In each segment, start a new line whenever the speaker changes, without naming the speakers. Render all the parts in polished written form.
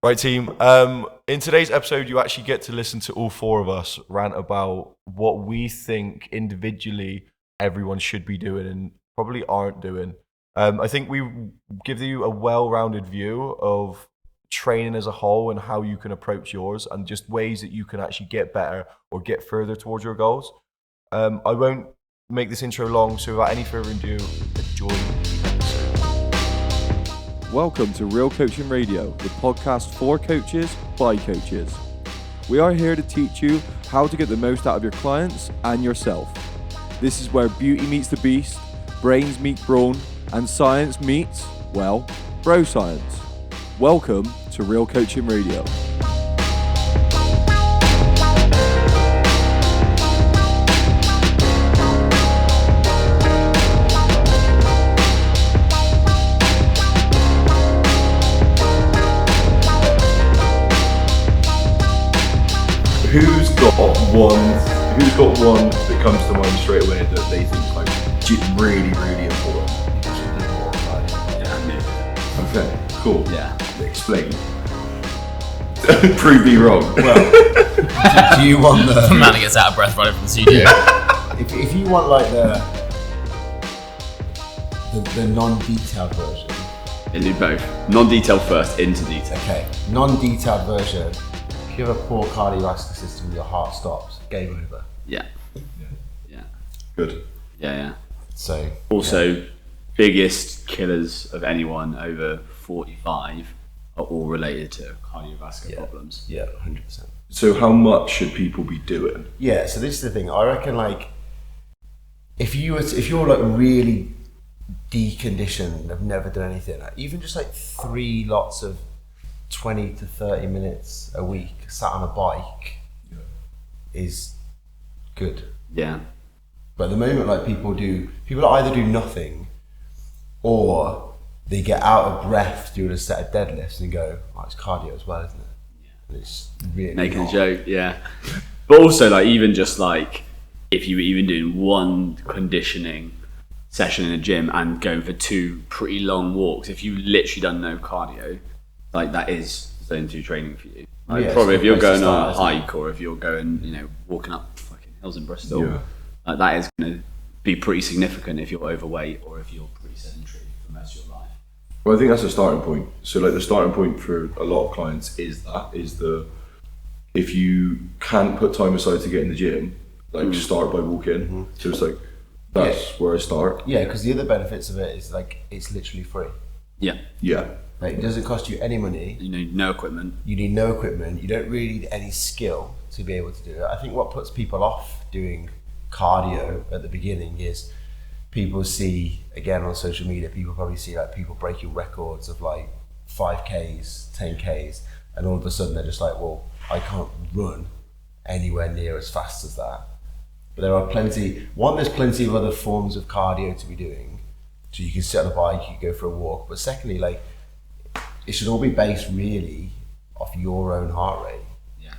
Right, team. In today's episode, you actually get to listen to all four of us rant about what we think individually everyone should be doing and probably aren't doing. I think we give you a well-rounded view of training as a whole and how you can approach yours and just ways that you can actually get better or get further towards your goals. I won't make this intro long, so without any further ado, enjoy the episode.
Welcome to Real Coaching Radio, the podcast for coaches by coaches. We are here to teach you how to get the most out of your clients and yourself. This is where beauty meets the beast, brains meet brawn, and science meets, well, bro science. Welcome to Real Coaching Radio.
Who's got one that comes to mind straight away that they think is like really, really important? Okay, cool.
Yeah.
Explain. Prove me wrong.
Well, do you want the
man that gets out of breath running from the studio?
if you want like the non-detailed version.
You do both. Non-detailed first, into detail.
Okay, non-detailed version. If you have a poor cardiovascular system, your heart stops. Game over.
Yeah.
Good.
Yeah.
So
Also, biggest killers of anyone over 45 are all related to cardiovascular problems.
Yeah, 100%.
So how much should people be doing?
Yeah, so this is the thing. I reckon like if you're like really deconditioned and have never done anything, like, even just like 3 lots of 20 to 30 minutes a week sat on a bike is good.
Yeah.
But at the moment, like people either do nothing or they get out of breath doing a set of deadlifts and go, oh, it's cardio as well, isn't it? Yeah. And it's really
Making
not.
a joke, yeah. But also, like, even just like, if you were even doing one conditioning session in a gym and going for 2 pretty long walks, if you literally done no cardio, like that is zone 2 training for you. Like, probably if you're going on a hike or if you're going, walking up fucking hills in Bristol, like that is going to be pretty significant if you're overweight or if you're pretty sedentary for most of your life.
Well, I think that's a starting point. So like the starting point for a lot of clients is if you can't put time aside to get in the gym, like start by walking. Mm-hmm. So it's like, that's where I start.
Yeah, because the other benefits of it is like, it's literally free.
Yeah.
Like, it doesn't cost you any money.
You need no equipment.
You don't really need any skill to be able to do it. I think what puts people off doing cardio at the beginning is people see, again on social media, people probably see like people breaking records of like 5Ks, 10Ks, and all of a sudden they're just like, well, I can't run anywhere near as fast as that. But there's plenty of other forms of cardio to be doing. So you can sit on a bike, you can go for a walk. But secondly, like, it should all be based really off your own heart rate.
Yeah.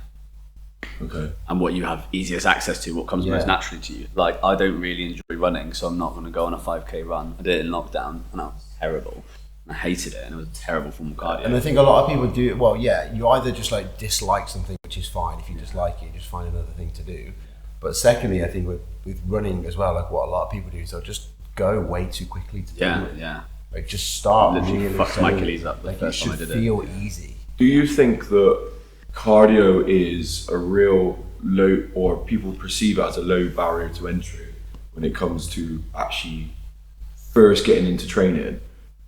Okay.
And what you have easiest access to, what comes most naturally to you. Like, I don't really enjoy running, so I'm not going to go on a 5K run. I did it in lockdown, and that was terrible. I hated it, and it was a terrible form of cardio.
And I think a lot of people do, you either just like dislike something, which is fine. If you dislike it, just find another thing to do. But secondly, I think with running as well, like what a lot of people do is they'll just go way too quickly to do it.
Yeah.
Like just start
Literally
really
fucked my Achilles up the first time I did it.
It should feel easy.
Do you think that cardio is a real low, or people perceive it as a low barrier to entry when it comes to actually first getting into training?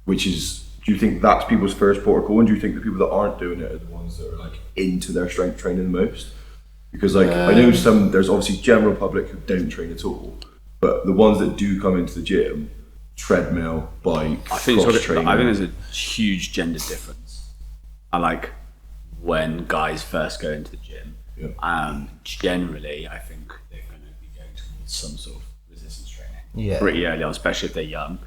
Do you think that's people's first port of call, and do you think the people that aren't doing it are the ones that are like into their strength training the most? Because like I know there's obviously general public who don't train at all, but the ones that do come into the gym, treadmill, bike,
I think
cross-training.
there's a huge gender difference. I like when guys first go into the gym. Yeah. Generally, I think they're going to be going towards some sort of resistance training pretty early on, especially if they're young.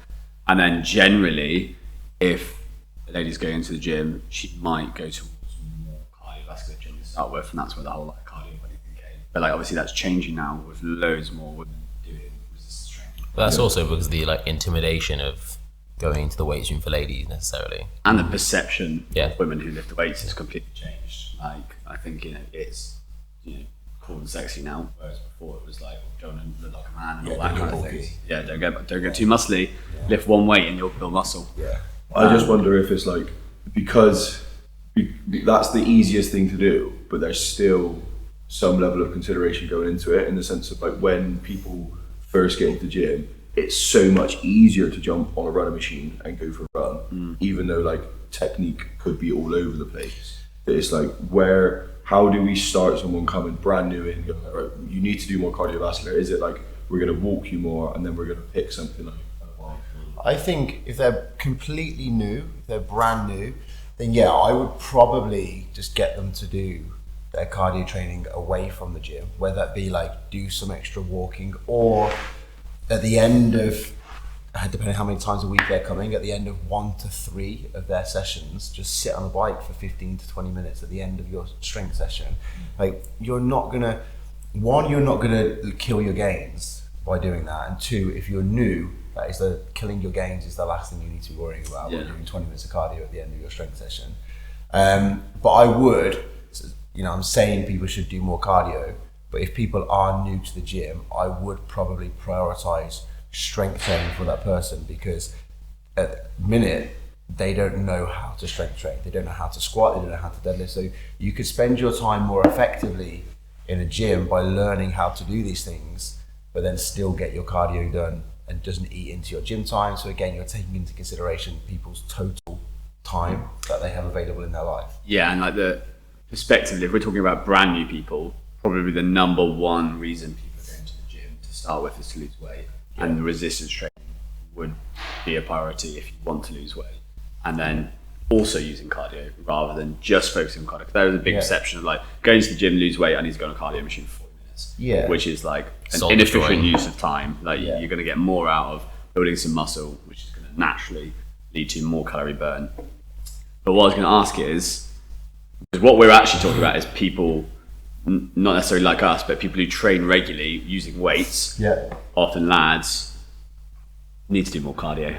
And then generally, if a lady's going into the gym, she might go towards more cardiovascular gym to start with, and that's where the whole like cardio thing came. But like obviously that's changing now with loads more women doing resistance training.
But that's also because of the like intimidation of going into the weights room for ladies necessarily.
And the perception
Yeah.
of women who lift weights has completely changed. Like, I think, it's, cool and sexy now, whereas before it was like, don't look like a man and all that kind of thing. Yeah, don't get too muscly, lift one weight and you'll build muscle.
Yeah.
I just wonder if it's like, because that's the easiest thing to do, but there's still some level of consideration going into it, in the sense of like, when people first get into the gym, it's so much easier to jump on a running machine and go for a run, even though like technique could be all over the place. But it's like, how do we start someone coming brand new in, going, right, you need to do more cardiovascular? Is it like, we're going to walk you more and then we're going to pick something like a bike?
I think if they're completely new, if they're brand new, then yeah, I would probably just get them to do their cardio training away from the gym, whether that be like do some extra walking, or at the end of, depending how many times a week they're coming, at the end of 1 to 3 of their sessions, just sit on a bike for 15 to 20 minutes at the end of your strength session. Like, you're not gonna kill your gains by doing that, and 2, if you're new, killing your gains is the last thing you need to be worrying about when you're doing 20 minutes of cardio at the end of your strength session. But I would, I'm saying people should do more cardio, but if people are new to the gym, I would probably prioritize strength training for that person, because at the minute they don't know how to strength train, they don't know how to squat, they don't know how to deadlift. So you could spend your time more effectively in a gym by learning how to do these things, but then still get your cardio done and doesn't eat into your gym time. So again, you're taking into consideration people's total time that they have available in their life.
Yeah, and like the perspective, if we're talking about brand new people, probably the number one reason people are going to the gym to start with is to lose weight. And the resistance training would be a priority if you want to lose weight. And then also using cardio rather than just focusing on cardio. Because there was a big perception of like, going to the gym, lose weight, I need to go on a cardio machine for 40 minutes.
Yeah.
Which is like an
Soul
inefficient
destroying.
use of time. Like, you're going to get more out of building some muscle, which is going to naturally lead to more calorie burn. But what I was going to ask is what we're actually talking about is people, not necessarily like us, but people who train regularly using weights, often lads, need to do more cardio.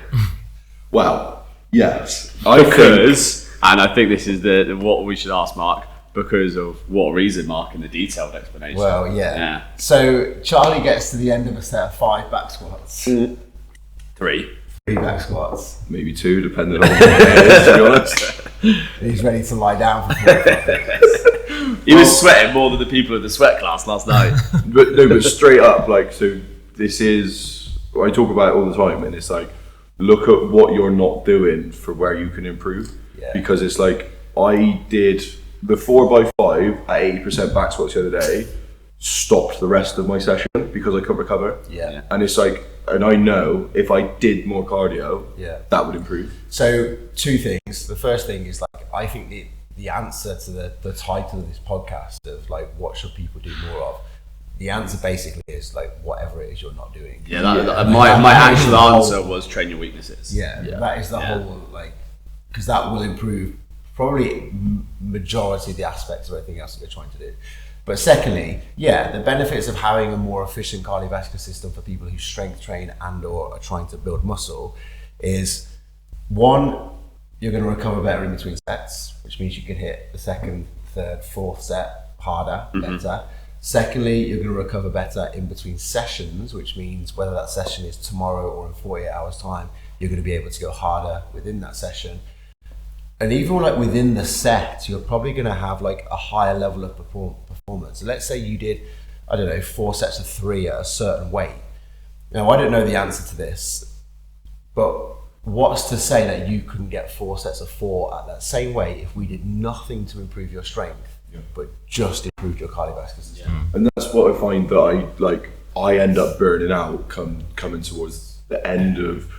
Well, yes.
Because, and I think this is the what we should ask Mark, because of what reason, Mark, in the detailed explanation.
Well, yeah. So Charlie gets to the end of a set of 5 back squats.
3
back squats.
Maybe 2, depending on what it is, to be honest.
And he's ready to lie down for 45 minutes.
He was sweating more than the people in the sweat class last night.
But straight up, like, so this is, I talk about it all the time, and it's like, look at what you're not doing for where you can improve.
Yeah.
Because it's like, I did the 4x5 at 80% back squats the other day, stopped the rest of my session because I couldn't recover.
Yeah.
And it's like, and I know if I did more cardio, that would improve.
So 2 things. The first thing is, like, I think the answer to the title of this podcast of like, what should people do more of? The answer basically is like, whatever it is you're not doing.
My actual answer was train your weaknesses.
That is the whole, like, because that will improve probably majority of the aspects of everything else that you're trying to do. But secondly, the benefits of having a more efficient cardiovascular system for people who strength train and or are trying to build muscle is, 1, you're going to recover better in between sets, which means you can hit the 2nd, 3rd, 4th set harder, better. Secondly, you're going to recover better in between sessions, which means whether that session is tomorrow or in 48 hours time, you're going to be able to go harder within that session. And even like within the set, you're probably going to have like a higher level of performance. So let's say you did, 4 sets of 3 at a certain weight. Now, I don't know the answer to this, but what's to say that you couldn't get 4 sets of 4 at that same weight if we did nothing to improve your strength, but just improved your cardiovascular system?
And that's what I find that I end up burning out coming towards the end of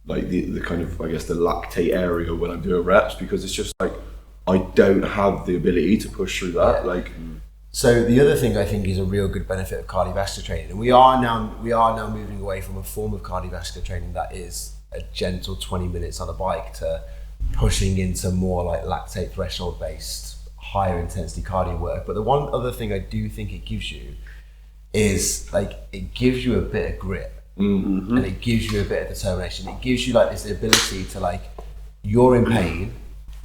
like the kind of, I guess, the lactate area when I'm doing reps, because it's just like, I don't have the ability to push through that.
So the other thing I think is a real good benefit of cardiovascular training, and we are now moving away from a form of cardiovascular training that is a gentle 20 minutes on a bike to pushing into more like lactate threshold based, higher intensity cardio work. But the one other thing I do think it gives you is, like, it gives you a bit of grip. and it gives you a bit of determination. It gives you like this ability to like, you're in pain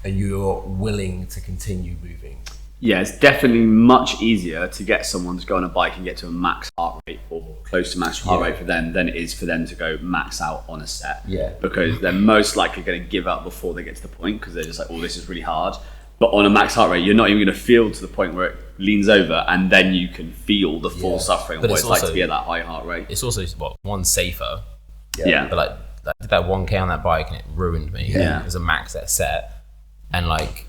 and you're willing to continue moving.
Yeah, it's definitely much easier to get someone to go on a bike and get to a max heart rate or close to max heart rate for them than it is for them to go max out on a set.
Yeah.
Because they're most likely going to give up before they get to the point because they're just like, oh, this is really hard. But on a max heart rate, you're not even going to feel to the point where it leans over, and then you can feel the full suffering of what it's like to be at that high heart rate.
It's also one safer.
Yeah.
But like I did that 1K on that bike and it ruined me.
Yeah.
It was a max set, and like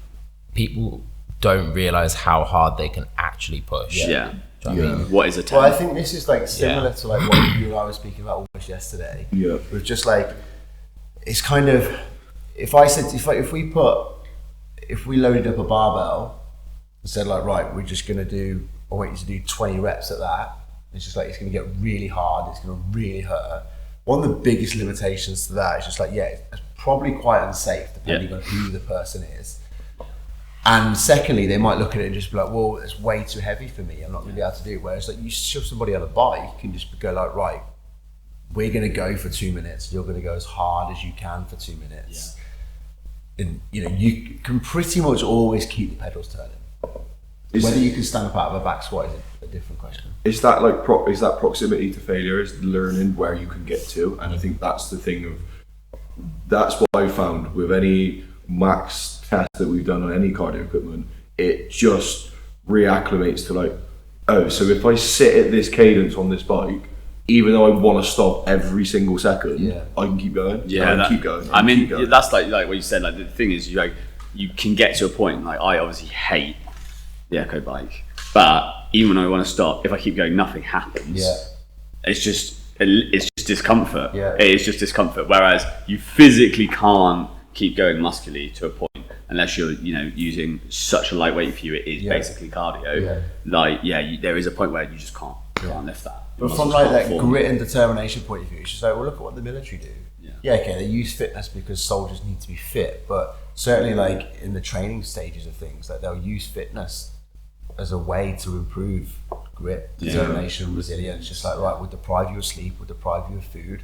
people don't realize how hard they can actually push.
Yeah.
Do you know what I mean?
What is a 10?
Well, I think this is like similar to like what you and I were speaking about almost yesterday.
Yeah.
With just like, it's kind of, if we loaded up a barbell and said like, right, we're just gonna I want you to do 20 reps at that. It's just like, it's gonna get really hard. It's gonna really hurt. One of the biggest limitations to that is just like, it's probably quite unsafe depending on who the person is. And secondly, they might look at it and just be like, well, it's way too heavy for me. I'm not going to be able to do it. Whereas like you shove somebody on a bike and just go like, right, we're going to go for 2 minutes. You're going to go as hard as you can for 2 minutes. Yeah. And you can pretty much always keep the pedals turning. Whether you can stand up out of a back squat is a different question.
Is that like is that proximity to failure? Is learning where you can get to? And I think that's the thing that's what I found with any max test that we've done on any cardio equipment. It just reacclimates to like, oh, so if I sit at this cadence on this bike, even though I want to stop every single second, I can keep going. Keep going. Keep going.
That's like what you said. Like the thing is, you can get to a point. Like I obviously hate the Echo bike, but even when I want to stop, if I keep going, nothing happens.
Yeah.
It's just discomfort.
Yeah.
It is just discomfort. Whereas you physically can't keep going muscularly to a point unless you're using such a lightweight for you. It is basically cardio. There is a point where you just can't lift that.
But from like that grit and determination point of view, it's just like, well, look at what the military do. Okay, they use fitness because soldiers need to be fit, but certainly like in the training stages of things, like they'll use fitness as a way to improve grit, determination, resilience. Just like, right, we'll deprive you of sleep, we'll deprive you of food,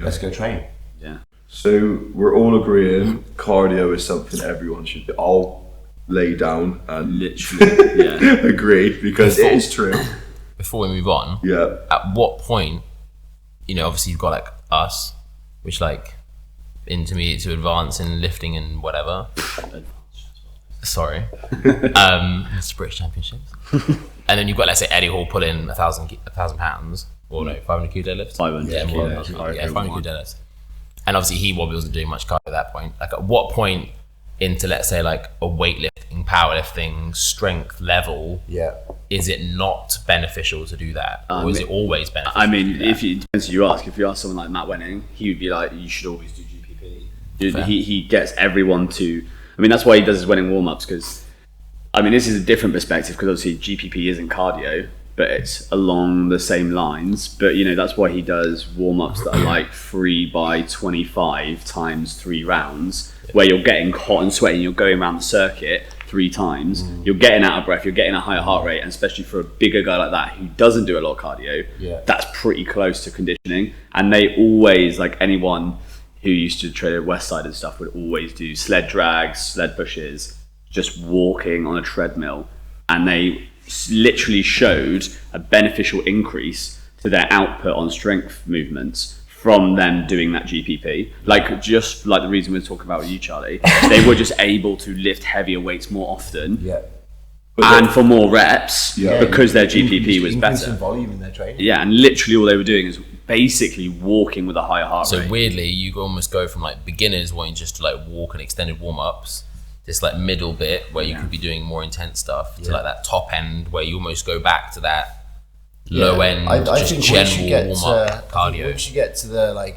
let's go train.
Yeah.
So we're all agreeing cardio is something everyone should all lay down and literally agree, because it is true.
Before we move on, at what point, obviously you've got like us, which like intermediate to advanced in lifting and whatever. Sorry. It's the British Championships. And then you've got, let's say, Eddie Hall pulling 1,000 pounds, or no, 500 kilo deadlifts.
500 kilo.
500 kilo deadlifts. And obviously he wasn't doing much cardio at that point. Like at what point into, let's say, like a weightlifting, powerlifting, strength level, is it not beneficial to do that? Or is it always beneficial?
I mean, if you depends who you ask. If you ask someone like Matt Wenning, he would be like, you should always do GPP. He gets everyone to, I mean, that's why he does his Wenning warm-ups, because, I mean, this is a different perspective, because obviously GPP isn't cardio, but it's along the same lines. But that's why he does warm-ups that are like 3x25 times 3 rounds, where you're getting hot and sweaty and you're going around the circuit 3 times. You're getting out of breath, you're getting a higher heart rate, and especially for a bigger guy like that who doesn't do a lot of cardio, that's pretty close to conditioning. And they always, like anyone who used to train at Westside and stuff, would always do sled drags, sled pushes, just walking on a treadmill, and they literally showed a beneficial increase to their output on strength movements from them doing that GPP. Like, just like the reason we're talking about with you, Charlie, they were just able to lift heavier weights more often and for more reps because their GPP was better.
Volume in their training.
Yeah, and literally all they were doing is basically walking with a higher heart rate.
So weirdly, you almost go from like beginners wanting just to like walk and extended warm-ups, this like middle bit where you could be doing more intense stuff, to like that top end where you almost go back to that low end,
I
just
think
general warm-up cardio.
Once you get to the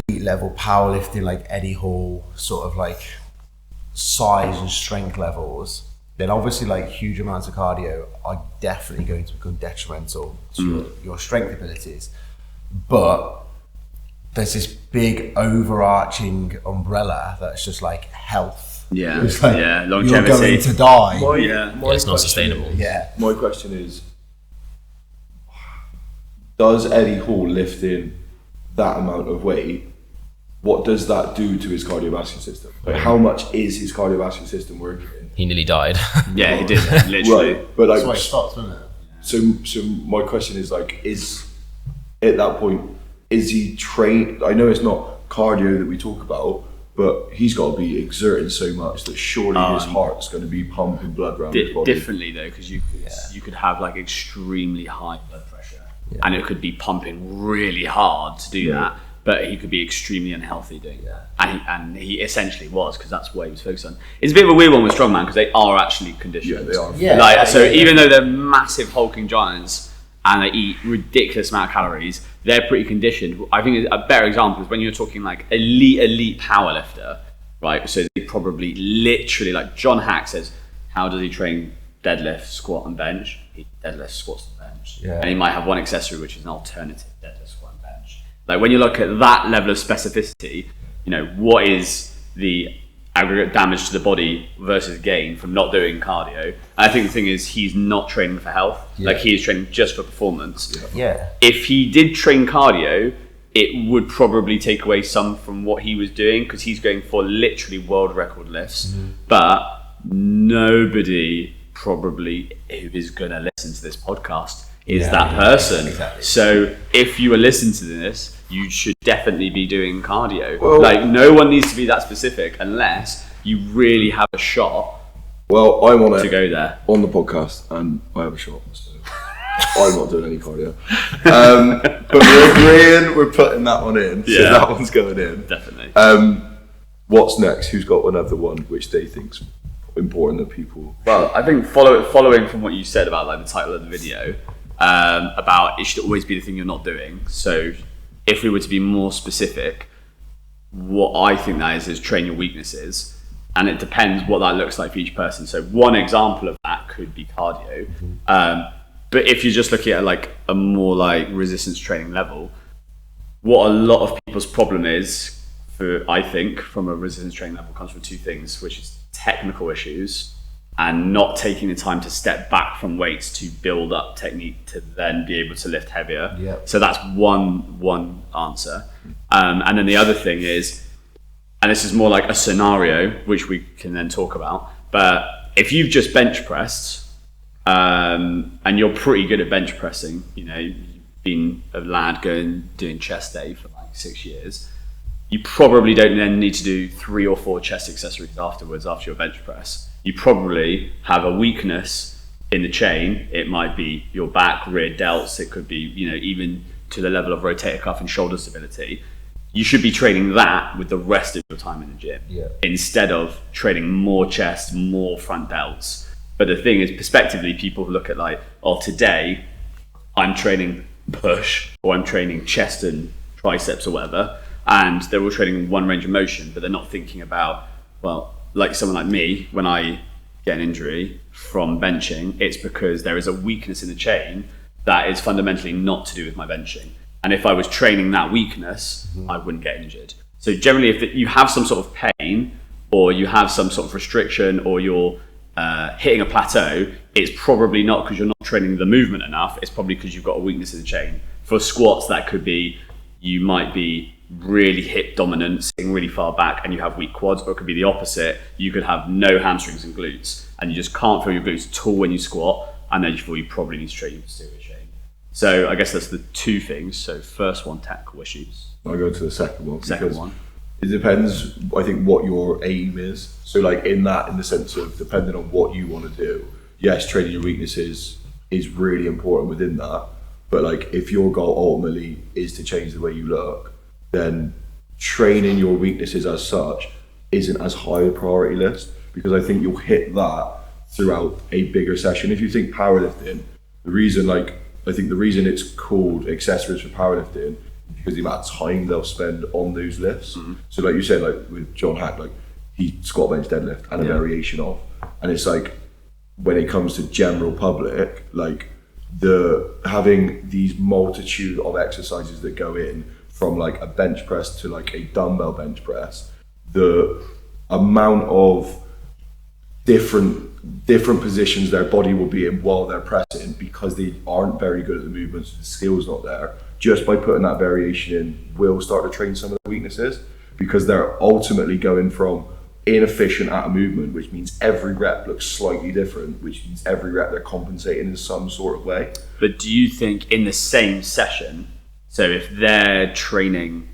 elite level powerlifting, like Eddie Hall sort of like size and strength levels, then obviously like huge amounts of cardio are definitely going to become detrimental to your strength abilities. But there's this big overarching umbrella that's just like health. It's like,
longevity.
You're going to die.
It's not sustainable.
My question is, does Eddie Hall lifting that amount of weight, what does that do to his cardiovascular system? Like, how much is his cardiovascular system working?
He nearly died.
Yeah, he did, literally.
Right, but like,
That's why it stops, isn't it?
so my question is like, is at that point, is he trained? I know it's not cardio that we talk about, but he's got to be exerting so much that surely his heart's going to be pumping blood around his body.
Differently though, because you could have like extremely high blood pressure, and it could be pumping really hard to do that. But he could be extremely unhealthy doing that, and he essentially was, because that's what he was focused on. It's a bit of a weird one with strongman because they are actually conditioned.
Yeah, they are.
Yeah.
Even though they're massive hulking giants and they eat ridiculous amount of calories, they're pretty conditioned. I think a better example is when you're talking like elite powerlifter, right? So they probably literally, like John Hack says, how does he train deadlift, squat, and bench? He deadlifts, squats, and bench, and he might have one accessory which is an alternative deadlift, squat, and bench. Like when you look at that level of specificity, you know, what is the aggregate damage to the body versus gain from not doing cardio? And I think the thing is, he's not training for health. Like he is training just for performance. If he did train cardio, it would probably take away some from what he was doing, because he's going for literally world record lifts. But nobody probably who is going to listen to this podcast is that person.
Exactly.
So if you are listening to this, you should definitely be doing cardio. Like no one needs to be that specific unless you really have a shot.
Well, I'm on
to go there
on the podcast, and I have a shot. So I'm not doing any cardio. But we're agreeing, we're putting that one in. So that one's going in.
Definitely.
What's next? Who's got another one which they think's important that people?
Well, I think following from what you said about like the title of the video, about it should always be the thing you're not doing. So if we were to be more specific, what I think that is train your weaknesses, and it depends what that looks like for each person. So one example of that could be cardio, but if you're just looking at like a more like resistance training level, what a lot of people's problem is, I think from a resistance training level, comes from two things, which is technical issues and not taking the time to step back from weights to build up technique to then be able to lift heavier. So that's one answer. And then the other thing is, and this is more like a scenario which we can then talk about, but if you've just bench pressed and you're pretty good at bench pressing, you know, you've been a lad doing chest day for like 6 years, you probably don't then need to do 3 or 4 chest accessories afterwards after your bench press. You probably have a weakness in the chain. It might be your back, rear delts. It could be, you know, even to the level of rotator cuff and shoulder stability. You should be training that with the rest of your time in the gym, instead of training more chest, more front delts. But the thing is, prospectively, people look at like, oh, today I'm training push, or I'm training chest and triceps or whatever, and they're all training one range of motion, but they're not thinking about, well, like someone like me, when I get an injury from benching, it's because there is a weakness in the chain that is fundamentally not to do with my benching. And if I was training that weakness, I wouldn't get injured. So generally, if you have some sort of pain, or you have some sort of restriction, or you're hitting a plateau, it's probably not because you're not training the movement enough. It's probably because you've got a weakness in the chain. For squats, that could be, you might be really hip dominant, sitting really far back, and you have weak quads, or it could be the opposite. You could have no hamstrings and glutes, and you just can't feel your glutes at all when you squat, and then you probably need to train your posterior chain. So I guess that's the two things. So first one, technical issues.
I'll go to the second one.
Second one.
It depends, I think, what your aim is. So like in the sense of, depending on what you want to do, yes, training your weaknesses is really important within that. But like if your goal ultimately is to change the way you look, then training your weaknesses as such isn't as high a priority list, because I think you'll hit that throughout a bigger session. If you think powerlifting, the reason it's called accessories for powerlifting is because the amount of time they'll spend on those lifts. So like you said, like with John Hack, like he squat, bench, deadlift and a variation of, and it's like when it comes to general public, like having these multitude of exercises that go in, from like a bench press to like a dumbbell bench press, the amount of different different positions their body will be in while they're pressing, because they aren't very good at the movements, the skill's not there. Just by putting that variation in will start to train some of the weaknesses, because they're ultimately going from inefficient at a movement, which means every rep looks slightly different, which means every rep they're compensating in some sort of way.
But do you think in the same session, so if they're training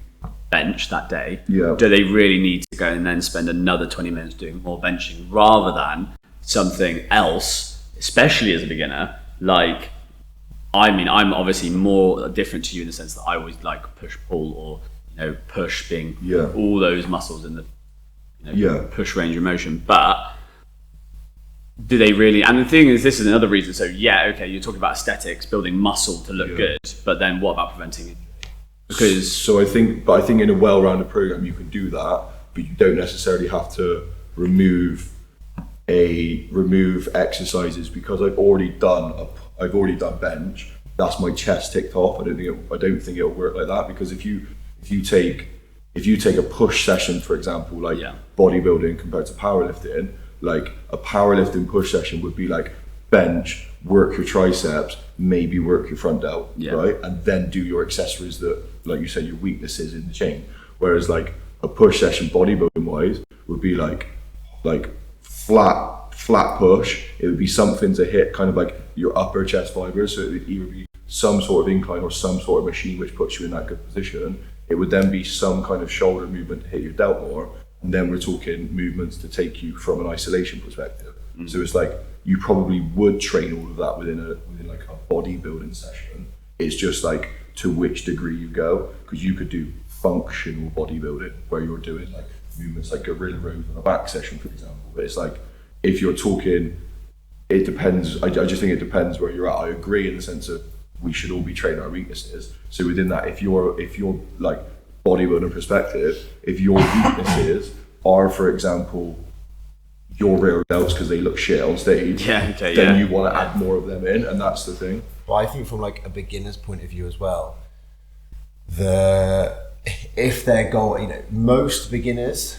bench that day, do they really need to go and then spend another 20 minutes doing more benching rather than something else, especially as a beginner? Like, I mean, I'm obviously more different to you in the sense that I always like push pull, or push being all those muscles in the push range of motion. But do they really? And the thing is, this is another reason. So you're talking about aesthetics, building muscle to look good, but then what about preventing injury?
Because I think in a well-rounded program you can do that, but you don't necessarily have to remove exercises, because I've already done bench. That's my chest ticked off. I don't think it'll work like that, because if you take a push session, for example, like bodybuilding compared to powerlifting, like a powerlifting push session would be like bench, work your triceps, maybe work your front delt, right? And then do your accessories that, like you said, your weaknesses in the chain. Whereas like a push session bodybuilding wise would be like flat push. It would be something to hit kind of like your upper chest fibers. So it would either be some sort of incline or some sort of machine which puts you in that good position. It would then be some kind of shoulder movement to hit your delt more. And then we're talking movements to take you from an isolation perspective. So it's like you probably would train all of that within like a bodybuilding session. It's just like to which degree you go, because you could do functional bodybuilding where you're doing like movements like gorilla rows on a back session, for example. But it's like, if you're talking, it depends. I just think it depends where you're at. I agree in the sense of we should all be training our weaknesses. So within that, if you're like bodybuilding perspective, if your weaknesses are, for example, your rear delts because they look shit on stage, then you want to add more of them in, and that's the thing.
Well, I think from like a beginner's point of view as well, if their goal, most beginners,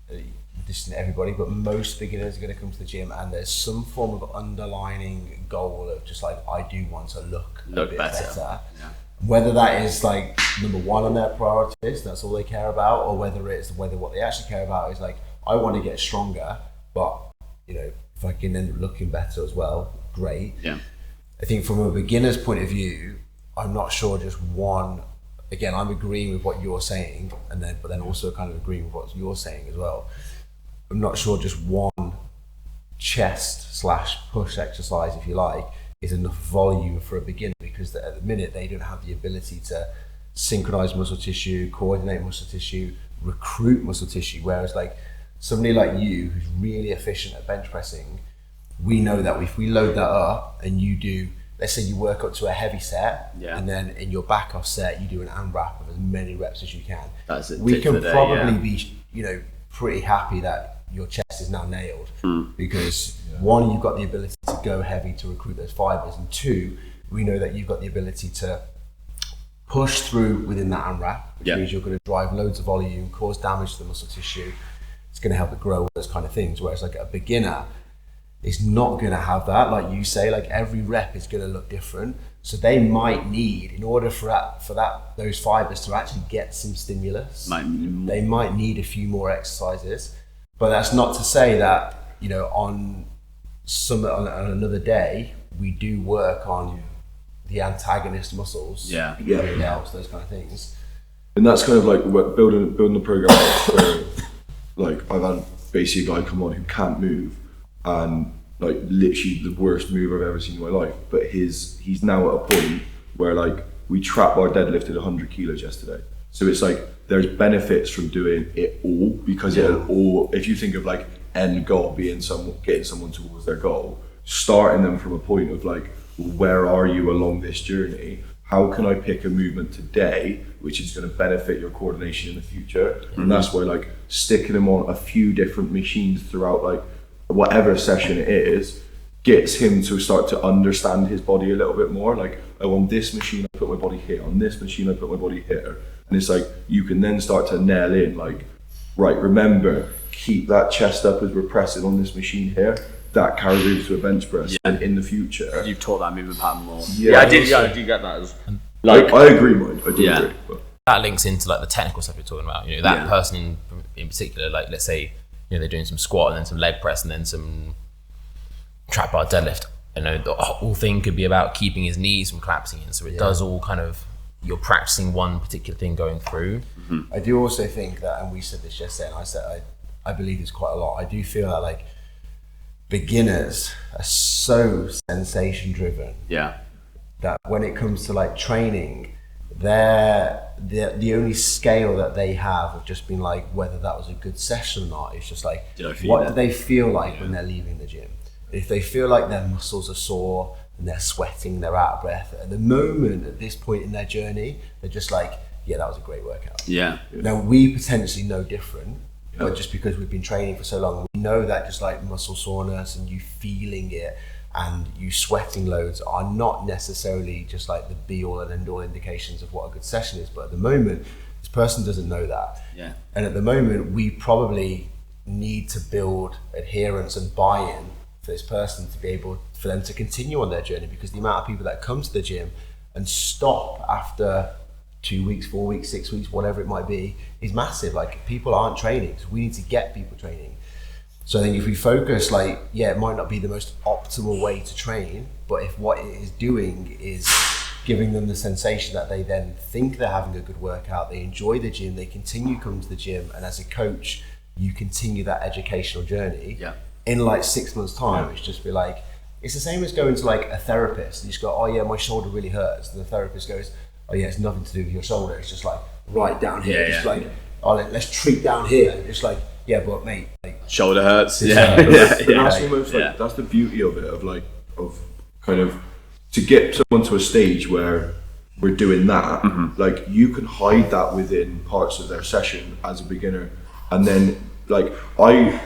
this isn't everybody, but most beginners are going to come to the gym and there's some form of underlining goal of just like, I do want to look a bit better. Yeah. Whether that is like number one on their priorities, that's all they care about, or whether what they actually care about is like, I want to get stronger, but if I can end up looking better as well, great. Yeah. I think from a beginner's point of view, I'm not sure just one. Again, I'm agreeing with what you're saying, but then also kind of agreeing with what you're saying as well. I'm not sure just one chest/push exercise, if you like, is enough volume for a beginner, because at the minute they don't have the ability to synchronize muscle tissue, coordinate muscle tissue, recruit muscle tissue. Whereas like somebody like you who's really efficient at bench pressing, we know that if we load that up and you do, let's say you work up to a heavy set, and then in your back off set you do an AMRAP of as many reps as you can. We can probably be, pretty happy that your chest is now nailed, because one, you've got the ability to go heavy to recruit those fibers, and two, we know that you've got the ability to push through within that AMRAP, which means you're going to drive loads of volume, cause damage to the muscle tissue. It's going to help it grow, those kind of things. Whereas like a beginner is not going to have that. Like you say, like every rep is going to look different. So they might need, in order for those fibers to actually get some stimulus, they might need a few more exercises. But that's not to say that, on another day, we do work on the antagonist muscles, delts, those kind of things.
And that's kind of like building the program where, like, I've had basically a guy come on who can't move, and like literally the worst move I've ever seen in my life. But he's now at a point where like we trap bar deadlifted 100 kilos yesterday. So it's like there's benefits from doing it all, because if you think of like end goal being getting someone towards their goal, starting them from a point of like, where are you along this journey? How can I pick a movement today which is going to benefit your coordination in the future? And that's why like sticking them on a few different machines throughout like whatever session it is gets him to start to understand his body a little bit more. Like, oh, on this machine I put my body here, on this machine I put my body here. And it's like you can then start to nail in like, right, remember, keep that chest up as we're pressing on this machine here. that carries over to a bench press in the future.
You've taught that movement pattern more.
Yeah,
I do get that.
I agree, mate. I do agree. But.
That links into like the technical stuff you're talking about. You know, that person in particular, like let's say, you know, they're doing some squat and then some leg press and then some trap bar deadlift. You know, the whole thing could be about keeping his knees from collapsing in. So it does all kind of, you're practicing one particular thing going through.
I do also think that, and we said this yesterday, and I believe this quite a lot. I do feel that like beginners are so sensation driven.
Yeah.
That when it comes to like training, they're the only scale that they have of just being like whether that was a good session or not. It's just like what do they feel like when they're leaving the gym? If they feel like their muscles are sore and they're sweating, they're out of breath, at the moment at this point in their journey, they're just like, yeah, that was a great workout.
Yeah.
Now we potentially know different, but just because we've been training for so long, we know that just like muscle soreness and you feeling it and you sweating loads are not necessarily just like the be all and end all indications of what a good session is. But at the moment, this person doesn't know that.
Yeah.
And at the moment, we probably need to build adherence and buy-in for this person to be able for them to continue on their journey, because the amount of people that come to the gym and stop after 2 weeks, 4 weeks, 6 weeks, whatever it might be, is massive. Like people aren't training, so we need to get people training. So I think if we focus, like, it might not be the most optimal way to train, but if what it is doing is giving them the sensation that they then think they're having a good workout, they enjoy the gym, they continue coming to the gym, and as a coach, you continue that educational journey.
Yeah.
In like 6 months' time, it's just be like, it's the same as going to like a therapist. You just go, oh yeah, my shoulder really hurts. And the therapist goes, oh yeah, it's nothing to do with your shoulder. It's just like right down here. Like, oh, let's treat down here. And just like, yeah, but mate, like,
shoulder hurts.
That's almost like that's the beauty of it, of kind of to get someone to a stage where we're doing that. Like you can hide that within parts of their session as a beginner, and then like I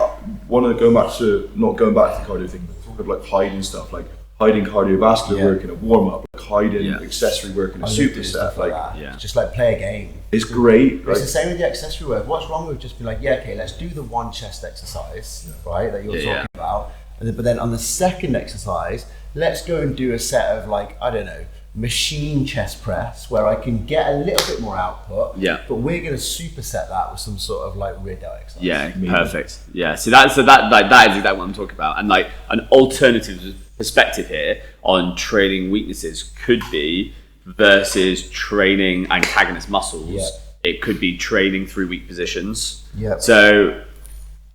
want to go back to not going back to the cardio thing, but talk of like hiding stuff, like hiding cardiovascular work in a warm up, like hiding accessory work in a superset, like
just like play a game.
It's great.
It's the same with the accessory work. What's wrong with just being like, yeah, okay, let's do the one chest exercise, right, that you're talking about, and then, but then on the second exercise, let's go and do a set of like, I don't know, machine chest press where I can get a little bit more output.
Yeah.
But we're going to superset that with some sort of like rear delt exercise.
Yeah, perfect. Yeah. So that is exactly what I'm talking about. And like an alternative perspective here on training weaknesses could be versus training antagonist muscles.
Yeah.
It could be training through weak positions.
Yeah.
So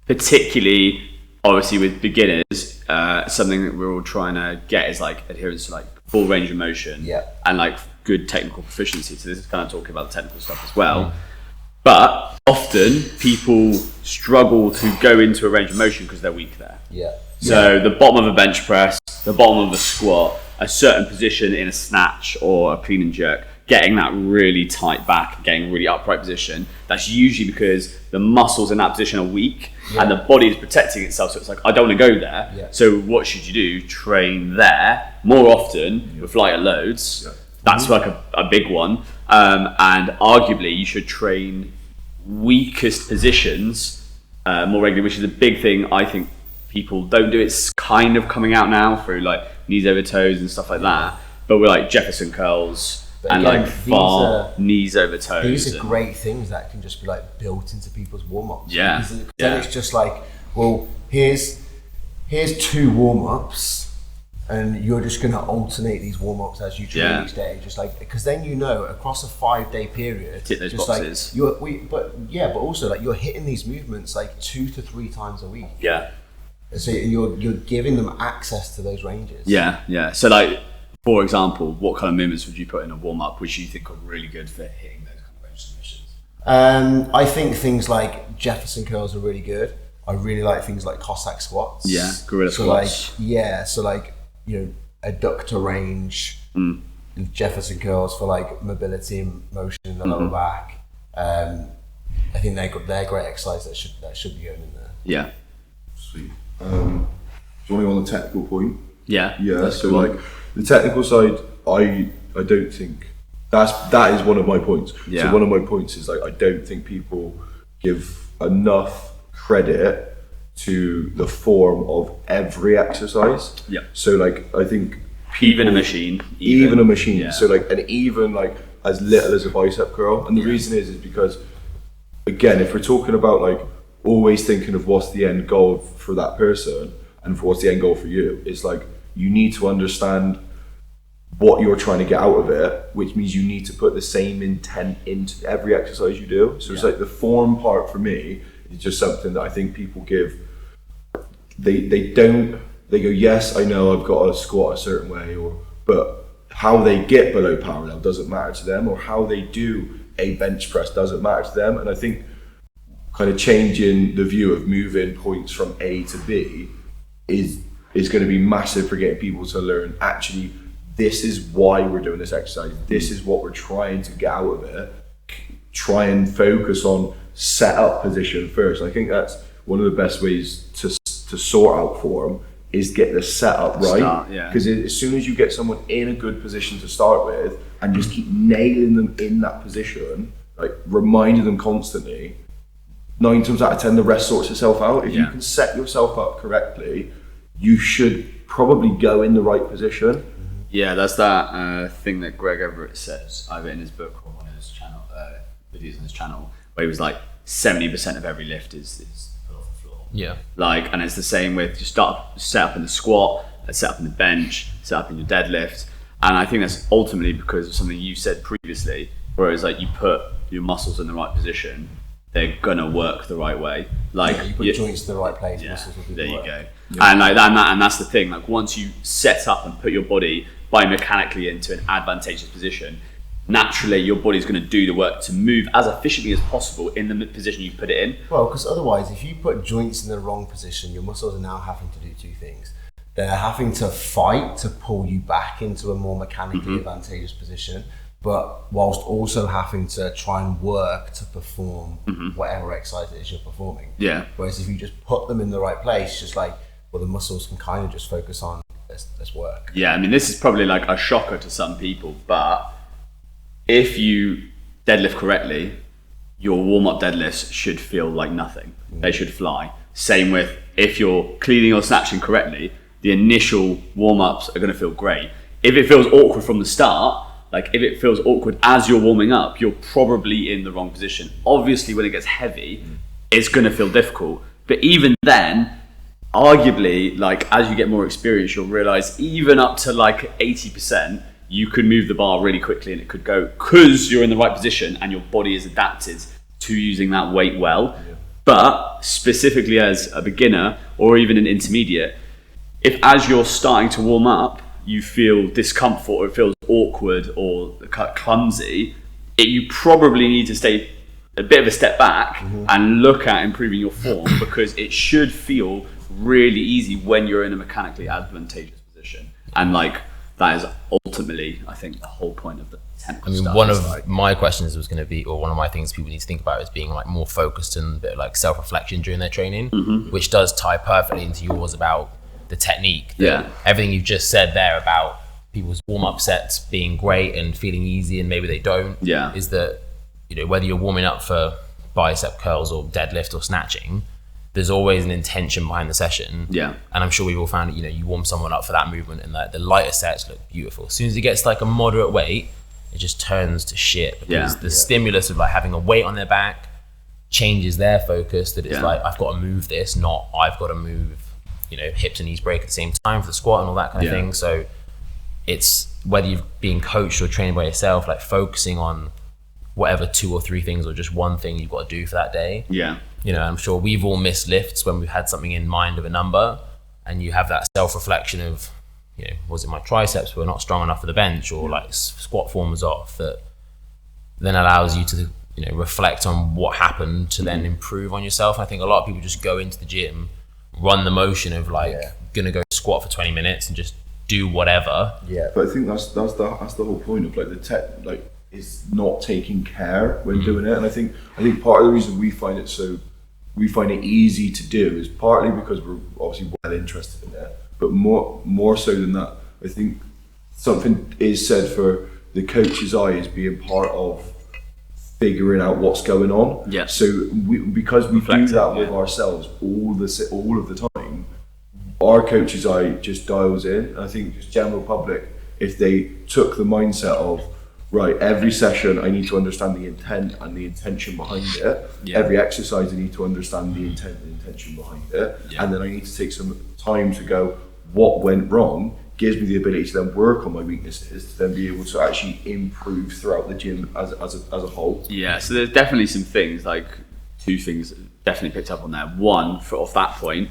particularly, obviously with beginners, something that we're all trying to get is like adherence to like full range of motion and like good technical proficiency. So this is kind of talking about the technical stuff as well. But often people struggle to go into a range of motion because they're weak there. So the bottom of a bench press, the bottom of a squat, a certain position in a snatch or a clean and jerk, getting that really tight back, getting a really upright position, that's usually because the muscles in that position are weak and the body is protecting itself. So it's like, I don't want to go there. So what should you do? Train there more often with lighter loads. That's like a big one. And arguably you should train weakest positions more regularly, which is a big thing I think people don't do. It's kind of coming out now through like knees over toes and stuff like that. But we're like Jefferson curls, but and again, like far knees over toes.
These are great things that can just be like built into people's warm-ups.
Then
it's just like, well, here's 2 warm-ups, and you're just going to alternate these warm-ups as you train each day. Just like, because then you know across a 5-day period,
hit those
just
boxes.
Like but also like you're hitting these movements like 2 to 3 times a week. So you're giving them access to those ranges.
So like, for example, what kind of movements would you put in a warm-up which you think are really good for hitting those kind of range submissions?
I think things like Jefferson curls are really good. I really like things like Cossack squats.
Gorilla squats.
So like, you know, adductor range, Jefferson curls for like mobility and motion in the lower back. I think they're great exercise that should be going in there.
Sweet. Do you want to go on the technical point? So
cool.
like the technical side, I don't think that is one of my points. So one of my points is like I don't think people give enough credit to the form of every exercise.
Yeah.
So like I think
even a machine.
Yeah. So like, and even like as little as a bicep curl. And the reason is because, again, if we're talking about like always thinking of what's the end goal for that person and for what's the end goal for you, it's like you need to understand what you're trying to get out of it, which means you need to put the same intent into every exercise you do. So it's like the form part for me is just something that I think people give. They go, yes, I know I've got to squat a certain way, but how they get below parallel doesn't matter to them, or how they do a bench press doesn't matter to them. And I think kind of changing the view of moving points from A to B is going to be massive for getting people to learn, actually, this is why we're doing this exercise. This is what we're trying to get out of it. Try and focus on set-up position first. I think that's one of the best ways to sort out form is get the setup right. Because as soon as you get someone in a good position to start with and just keep nailing them in that position, like reminding them constantly, 9 times out of 10 the rest sorts itself out. If you can set yourself up correctly, you should probably go in the right position.
Yeah, that's that thing that Greg Everett says, either in his book or one of his channel videos on his channel, where he was like 70% of every lift is off the floor.
Yeah.
Like, and it's the same with set up in the squat, set up in the bench, set up in your deadlift. And I think that's ultimately because of something you said previously, where it's like you put your muscles in the right position, they're gonna work the right way. Like
you put joints in the right place, muscles will do the work.
There you go. And like and that's the thing. Like once you set up and put your body biomechanically into an advantageous position, naturally your body's going to do the work to move as efficiently as possible in the position you put it in.
Well, because otherwise, if you put joints in the wrong position, your muscles are now having to do two things. They're having to fight to pull you back into a more mechanically advantageous position, but whilst also having to try and work to perform whatever exercise it is you're performing.
Yeah.
Whereas if you just put them in the right place, just like, well, the muscles can kind of just focus on let's work.
Yeah, I mean, this is probably like a shocker to some people, but if you deadlift correctly, your warm-up deadlifts should feel like nothing. They should fly. Same with if you're cleaning or snatching correctly, the initial warm-ups are going to feel great. If it feels awkward from the start, like if it feels awkward as you're warming up, you're probably in the wrong position. Obviously, when it gets heavy, it's going to feel difficult. But even then, arguably, like as you get more experience, you'll realize even up to like 80%, you could move the bar really quickly and it could go because you're in the right position and your body is adapted to using that weight well. Yeah. But specifically as a beginner or even an intermediate, if as you're starting to warm up, you feel discomfort or it feels awkward or clumsy, you probably need to stay a bit of a step back and look at improving your form because it should feel really easy when you're in a mechanically advantageous position. And like that is ultimately, I think, the whole point of the technical stuff.
One of my questions was going to be, or one of my things people need to think about is being like more focused and a bit like self-reflection during their training, which does tie perfectly into yours about the technique. Everything you've just said there about people's warm-up sets being great and feeling easy and maybe they don't, is that, you know, whether you're warming up for bicep curls or deadlift or snatching, there's always an intention behind the session. Yeah. And I'm sure we've all found it, you know, you warm someone up for that movement and like the lighter sets look beautiful. As soon as it gets like a moderate weight, it just turns to shit because the stimulus of like having a weight on their back changes their focus, that it's like, I've got to move this, not I've got to move, you know, hips and knees break at the same time for the squat and all that kind of thing. So it's whether you're being coached or trained by yourself, like focusing on whatever 2 or 3 things or just one thing you've got to do for that day. Yeah. You know, I'm sure we've all missed lifts when we've had something in mind of a number and you have that self-reflection of, you know, was it my triceps were not strong enough for the bench or like squat form was off, that then allows you to, you know, reflect on what happened to then improve on yourself. I think a lot of people just go into the gym, run the motion of like, gonna go squat for 20 minutes and just do whatever.
Yeah, but I think that's the whole point of like the tech, like, is not taking care when doing it. And I think part of the reason we find it easy to do is partly because we're obviously well interested in it, but more so than that, I think something is said for the coach's eye as being part of figuring out what's going on.
Yeah.
So because we do that with ourselves all of the time, our coach's eye just dials in. And I think just general public, if they took the mindset of, right, every session I need to understand the intent and the intention behind it. Yeah. Every exercise I need to understand the intent and intention behind it. Yeah. And then I need to take some time to go, what went wrong? Gives me the ability to then work on my weaknesses, to then be able to actually improve throughout the gym as a whole.
Yeah, so there's definitely some things, like 2 things definitely picked up on there. One, off that point,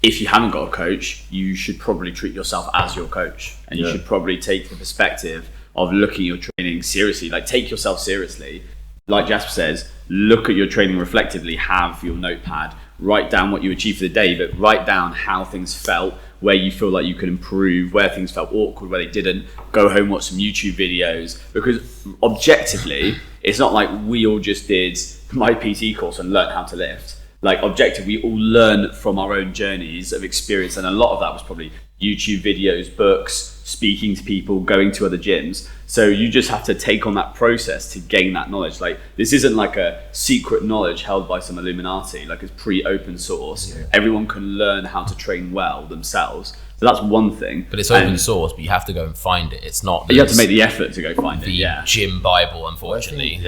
if you haven't got a coach, you should probably treat yourself as your coach. And you should probably take the perspective of looking at your training seriously, like take yourself seriously. Like Jasper says, look at your training reflectively, have your notepad, write down what you achieved for the day, but write down how things felt, where you feel like you can improve, where things felt awkward, where they didn't. Go home, watch some YouTube videos, because objectively, it's not like we all just did my PT course and learned how to lift. Like objectively, we all learn from our own journeys of experience, and a lot of that was probably YouTube videos, books, speaking to people, going to other gyms. So you just have to take on that process to gain that knowledge. Like this isn't like a secret knowledge held by some Illuminati, like it's pre-open source. Yeah. Everyone can learn how to train well themselves. So that's one thing.
But it's open source, but you have to go and find it. It's not.
You have to make the effort to go find it.
The gym Bible, unfortunately.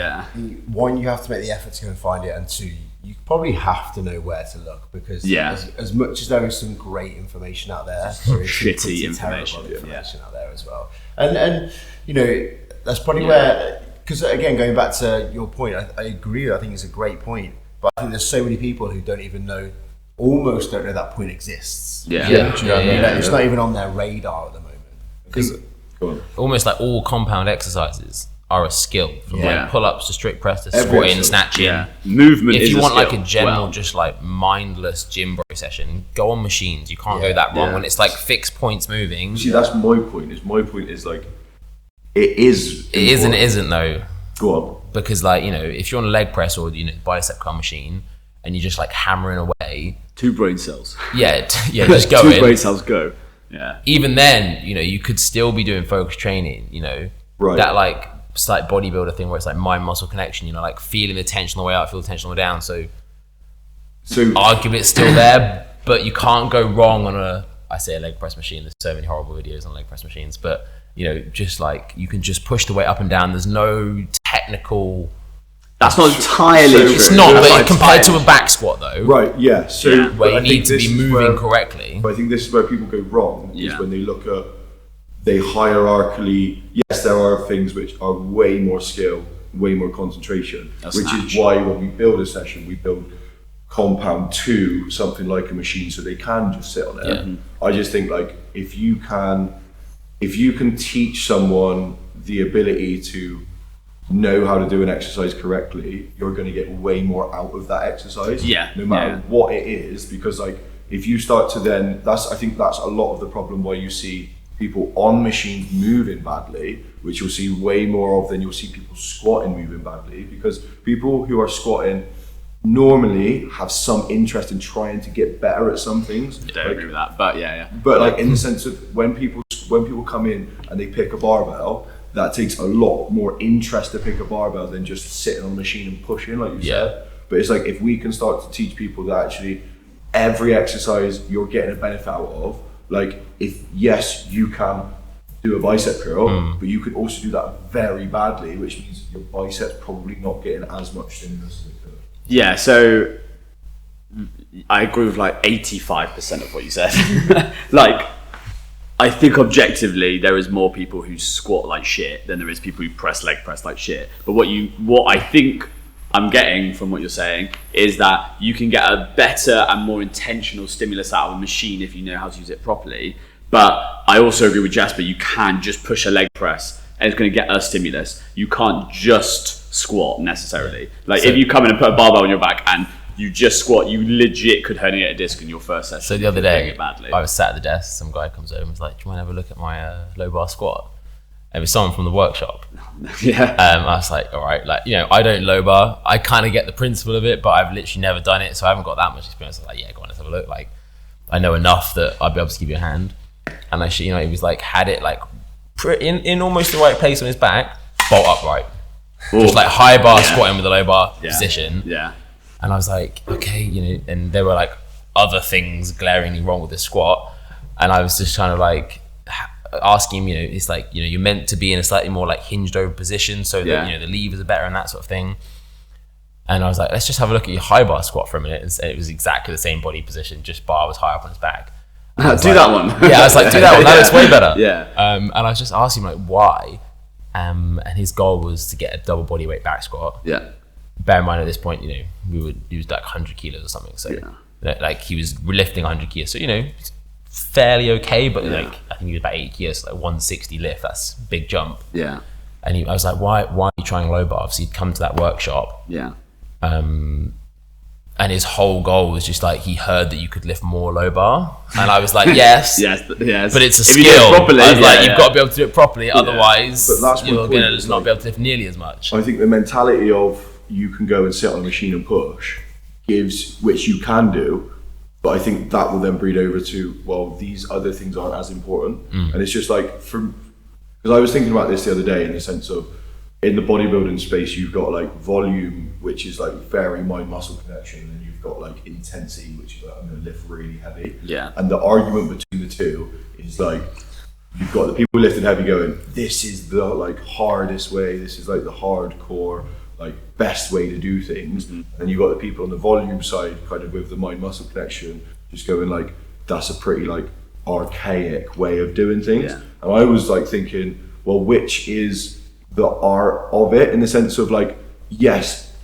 One, you have to make the effort to go and find it, and 2, you probably have to know where to look, because as much as there is some great information out there, there is
shitty information
out there as well. And you know, that's probably where, because again, going back to your point, I agree. I think it's a great point, but I think there's so many people who don't even know, almost don't know that point exists. Do you know what I mean? It's not even on their radar at the moment.
Because almost like all compound exercises are a skill, from like pull-ups to strict press to squatting, snatching.
Movement.
If
is
you want
skill.
like a general, just like mindless gym bro session, go on machines. You can't go that wrong when it's like fixed points moving.
See, that's my point. My point is like, it is
and it isn't though.
Go on.
Because like, you know, if you're on a leg press or, you know, bicep curl machine and you're just like hammering away,
2 brain cells.
Just go
2 brain cells go. Yeah.
Even then, you know, you could still be doing focus training, you know, that like slight bodybuilder thing where it's like mind muscle connection, you know, like feeling the tension on the way out, feel the tension on the way down. So arguably it's still there, but you can't go wrong on a leg press machine. There's so many horrible videos on leg press machines, but you know, just like you can just push the weight up and down. There's no technical.
That's not entirely true.
It's not, but compared to a back squat though.
Right, yeah. So
where you need to be moving correctly.
But I think this is where people go wrong, is when they look at, they hierarchically, yes, there are things which are way more skill, way more concentration, which is why when we build a session, we build compound to something like a machine so they can just sit on it. Yeah. I just think like, if you can teach someone the ability to know how to do an exercise correctly, you're going to get way more out of that exercise, no matter what it is. Because like, if you start to then, I think that's a lot of the problem why you see people on machines moving badly, which you'll see way more of than you'll see people squatting moving badly, because people who are squatting normally have some interest in trying to get better at some things.
I don't agree with that, but
But like in the sense of when people come in and they pick a barbell, that takes a lot more interest to pick a barbell than just sitting on a machine and pushing, like you said. But it's like, if we can start to teach people that actually every exercise you're getting a benefit out of, like if yes, you can do a bicep curl, but you could also do that very badly, which means your biceps probably not getting as much stimulus as it could.
Yeah, so I agree with like 85% of what you said. Like, I think objectively there is more people who squat like shit than there is people who leg press like shit. But what I think I'm getting from what you're saying is that you can get a better and more intentional stimulus out of a machine if you know how to use it properly. But I also agree with Jasper, you can just push a leg press and it's going to get a stimulus. You can't just squat necessarily. Like if you come in and put a barbell on your back and you just squat, you legit could herniate a disc in your first session.
So the other day, I was sat at the desk, some guy comes over and was like, do you want to have a look at my low bar squat? It was someone from the workshop. I was like, all right, like, you know, I don't low bar. I kind of get the principle of it, but I've literally never done it, so I haven't got that much experience. I was like, yeah, go on, let's have a look. Like, I know enough that I'll be able to give you a hand. And he was like, had it like in almost the right place on his back, bolt upright. just like high bar squatting with a low bar position.
Yeah.
And I was like, okay, you know, and there were like other things glaringly wrong with the squat. And I was just trying to like ask him, you know, it's like, you know, you're meant to be in a slightly more like hinged over position so that, you know, the levers are better and that sort of thing. And I was like, let's just have a look at your high bar squat for a minute. And it was exactly the same body position, just bar was high up on his back.
Do that one.
Yeah, I was like, do that one. That looks way better.
Yeah.
And I was just asking him like, why? And his goal was to get a double body weight back squat.
Yeah.
Bear in mind at this point, you know, he was like 100 kilos or something. So like he was lifting 100 kilos. So, you know, fairly okay, but like I think he was about 80 kilos, so like 160 lift. That's a big jump.
Yeah.
And I was like, why are you trying low bar? Obviously, he'd come to that workshop.
Yeah.
And his whole goal was just like he heard that you could lift more low bar, and I was like, yes,
yes,
but it's a
if
skill.
You do it properly,
I was like, you've got to be able to do it properly, otherwise
But that's
you're going to not
like,
be able to lift nearly as much.
I think the mentality of you can go and sit on a machine and push gives, which you can do, but I think that will then breed over to, well, these other things aren't as important. And it's just like, because I was thinking about this the other day in the sense of, in the bodybuilding space, you've got like volume, which is like very mind-muscle connection, and you've got like intensity, which is like, I'm going to lift really heavy.
Yeah.
And the argument between the two is like, you've got the people lifting heavy going, this is the like hardest way, this is like the hardcore, like best way to do things. And you've got the people on the volume side, kind of with the mind-muscle connection, just going like, that's a pretty like archaic way of doing things.
Yeah.
And I was like thinking, well, which is the art of it, in the sense of like, yes,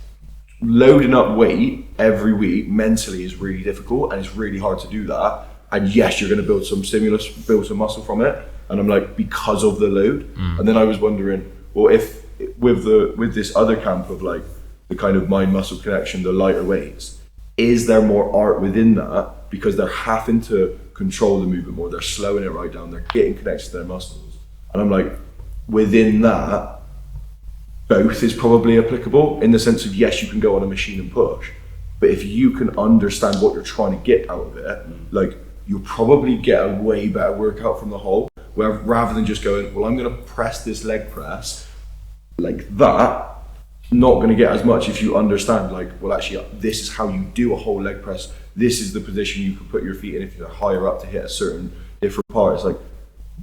loading up weight every week mentally is really difficult and it's really hard to do that. And yes, you're going to build some stimulus, build some muscle from it. And I'm like, because of the load. And then I was wondering, well, if with this other camp of like the kind of mind muscle connection, the lighter weights, is there more art within that? Because they're having to control the movement more, they're slowing it right down, they're getting connected to their muscles. And I'm like, within that, both is probably applicable, in the sense of, yes, you can go on a machine and push, but if you can understand what you're trying to get out of it, like, you'll probably get a way better workout from the whole, where rather than just going, well, I'm going to press this leg press like that, not going to get as much if you understand, like, well, actually, this is how you do a whole leg press, this is the position you can put your feet in if you're higher up to hit a certain different part. It's like,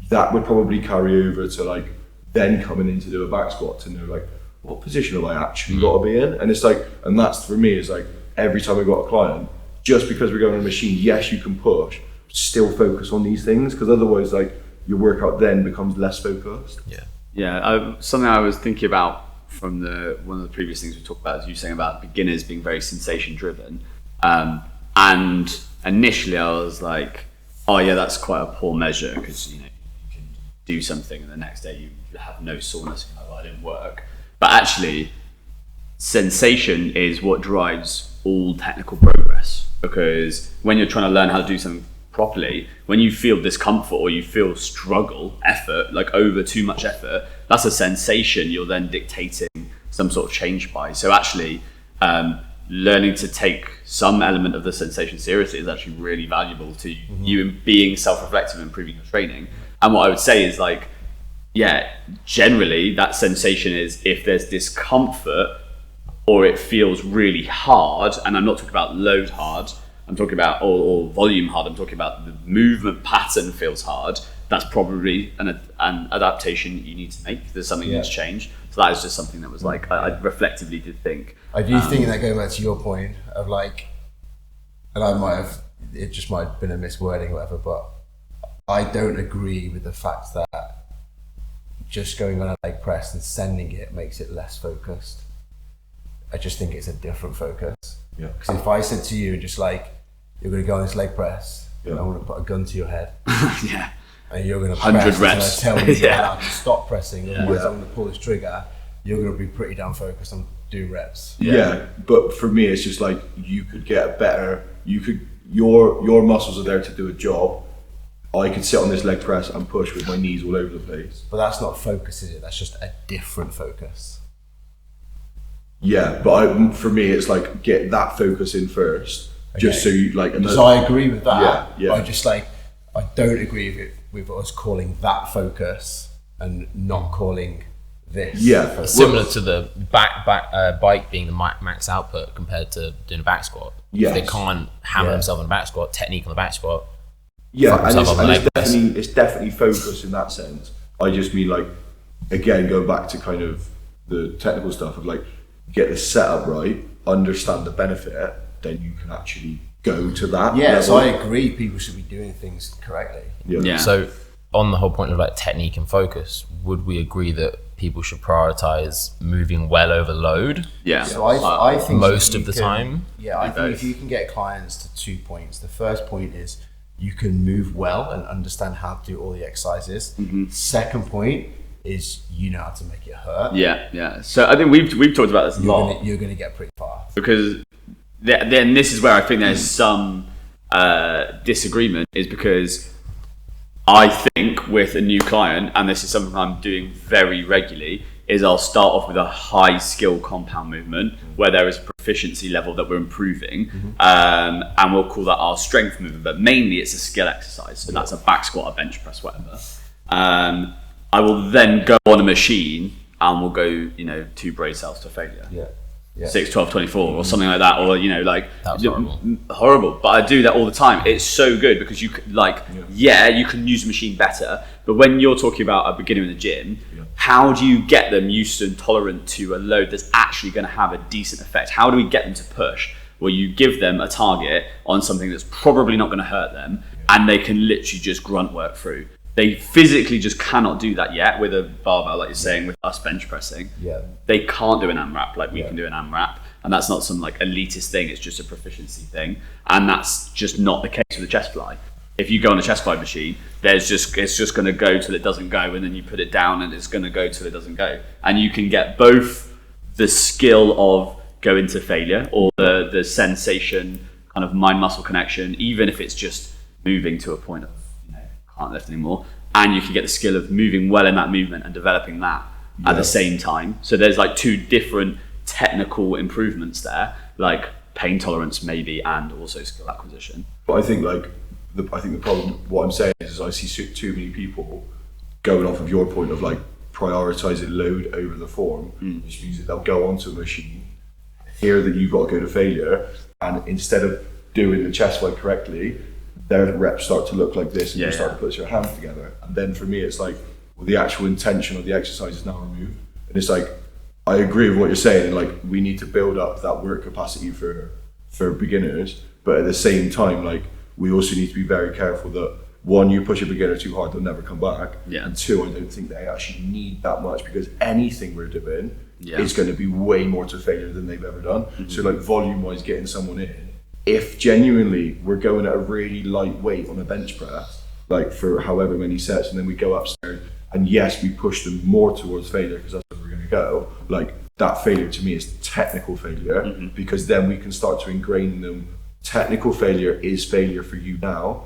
that would probably carry over to like then coming in to do a back squat to know like, what position have I actually got to be in? And it's like, and that's for me, is like, every time I got a client, just because we're going on a machine, yes, you can push, still focus on these things, because otherwise like your workout then becomes less focused.
Something I was thinking about from one of the previous things we talked about is you saying about beginners being very sensation driven, and initially I was like, oh yeah, that's quite a poor measure, because you know, you can do something and the next day you have no soreness, and you're like, well, that didn't work. But actually, sensation is what drives all technical progress, because when you're trying to learn how to do something properly, when you feel discomfort or you feel struggle, effort, like over too much effort, that's a sensation you're then dictating some sort of change by. So actually, learning to take some element of the sensation seriously is actually really valuable to you in being self-reflective and improving your training. And what I would say is like, yeah, generally that sensation is if there's discomfort or it feels really hard, and I'm not talking about load hard, I'm talking about or volume hard, I'm talking about the movement pattern feels hard, that's probably an adaptation you need to make. There's something you need to change. So that is just something that was like, I reflectively did think.
I do think that, going back to your point of like, and it just might have been a miswording or whatever, but I don't agree with the fact that just going on a leg press and sending it makes it less focused. I just think it's a different focus.
Yeah.
Because if I said to you, just like, you're going to go on this leg press, and I want to put a gun to your head.
Yeah.
And you're going to
100
press
reps.
and I tell you you're allowed to stop pressing, otherwise I'm going to pull this trigger. You're going to be pretty damn focused on do reps.
Yeah, but for me, it's just like, you could get a better, your muscles are there to do a job. I could sit on this leg press and push with my knees all over the place.
But that's not focus, is it? That's just a different focus.
Yeah, but for me, it's like, get that focus in first, just so you like.
So I agree with that.
Yeah.
I just like, I don't agree with us calling that focus and not calling this.
Yeah.
Similar to the bike being the max output compared to doing a back squat.
Yes.
If they can't hammer themselves on the back squat, technique on the back squat.
Yeah,
fuck themselves up on the leg press.
it's definitely focused in that sense. I just mean like, again, going back to kind of the technical stuff of like, get the setup right, understand the benefit, then you can actually go to that.
Yeah,
level.
so I agree. People should be doing things correctly.
Yeah.
So on the whole point of like technique and focus, would we agree that people should prioritize moving well over load?
Yeah.
So I think
most
you
of the
can-
time.
Yeah, I think if you can get clients to 2 points, the first point is you can move well and understand how to do all the exercises. Second point is you know how to make it hurt.
Yeah. So I think we've talked about this a lot.
You're gonna get pretty far.
Because then this is where I think there's some disagreement, is because I think with a new client, and this is something I'm doing very regularly, is I'll start off with a high skill compound movement where there is a proficiency level that we're improving, and we'll call that our strength movement, but mainly it's a skill exercise. So that's a back squat, a bench press, whatever. I will then go on a machine and we'll go, 2 brace cells to failure.
Yeah.
6, 12, 24 or something like that, or like
That was
horrible. But I do that all the time. It's so good because you can, you can use the machine better, but when you're talking about a beginner in the gym, how do you get them used and tolerant to a load that's actually going to have a decent effect? How do we get them to push? Well, you give them a target on something that's probably not going to hurt them, and they can literally just grunt work through. They physically just cannot do that yet with a barbell, like you're saying, with us bench pressing.
Yeah.
They can't do an AMRAP like we can do an AMRAP. And that's not some like elitist thing, it's just a proficiency thing. And that's just not the case with the chest fly. If you go on a chest fly machine, it's just going to go till it doesn't go, and then you put it down and it's going to go till it doesn't go. And you can get both the skill of going to failure or the sensation, kind of mind-muscle connection, even if it's just moving to a point of can't lift anymore, and you can get the skill of moving well in that movement and developing that at the same time. So there's like 2 different technical improvements there, like pain tolerance maybe, and also skill acquisition.
But I think the problem, what I'm saying is I see too many people going off of your point of like prioritizing load over the form, which means that they'll go onto a machine, hear that you've got to go to failure, and instead of doing the chest fly correctly, their reps start to look like this, and you start to put your hands together. And then for me, it's like, well, the actual intention of the exercise is now removed. And it's like, I agree with what you're saying, and like we need to build up that work capacity for beginners, but at the same time, like we also need to be very careful that 1, you push a beginner too hard, they'll never come back. And 2, I don't think they actually need that much, because anything we're doing is going to be way more to failure than they've ever done. So like volume wise, getting someone in, if genuinely we're going at a really light weight on a bench press, like for however many sets, and then we go upstairs, and yes, we push them more towards failure because that's where we're going to go, like that failure to me is technical failure, because then we can start to ingrain in them technical failure is failure for you now,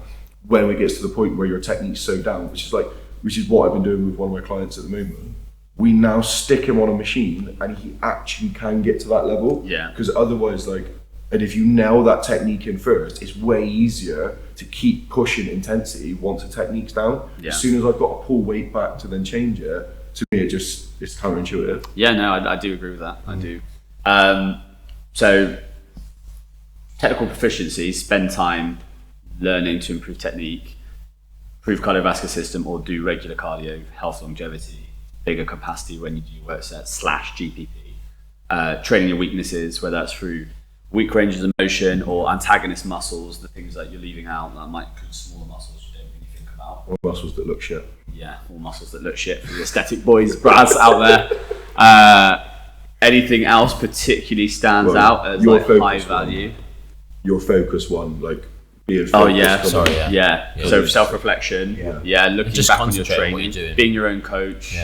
when it gets to the point where your technique's so down, which is what I've been doing with one of my clients at the moment. We now stick him on a machine and he actually can get to that level, because otherwise, like, and if you nail that technique in first, it's way easier to keep pushing intensity once the technique's down. As soon as I've got to pull weight back to then change it, to me it's counterintuitive.
Yeah, no, I do agree with that. I do. So technical proficiency, spend time learning to improve technique, improve cardiovascular system, or do regular cardio, health longevity, bigger capacity when you do work sets / GPP. Training your weaknesses, whether that's through weak ranges of motion or antagonist muscles, the things that you're leaving out that might include smaller muscles you don't really think about.
Or muscles that look shit.
Yeah, all muscles that look shit for the aesthetic boys, brads out there. Anything else particularly stands out as like high value?
Your focus one, like being focused.
Oh yeah,
sorry,
yeah. So self-reflection, looking
Just
back on your
concentrate on what
training,
you're doing.
being your own coach.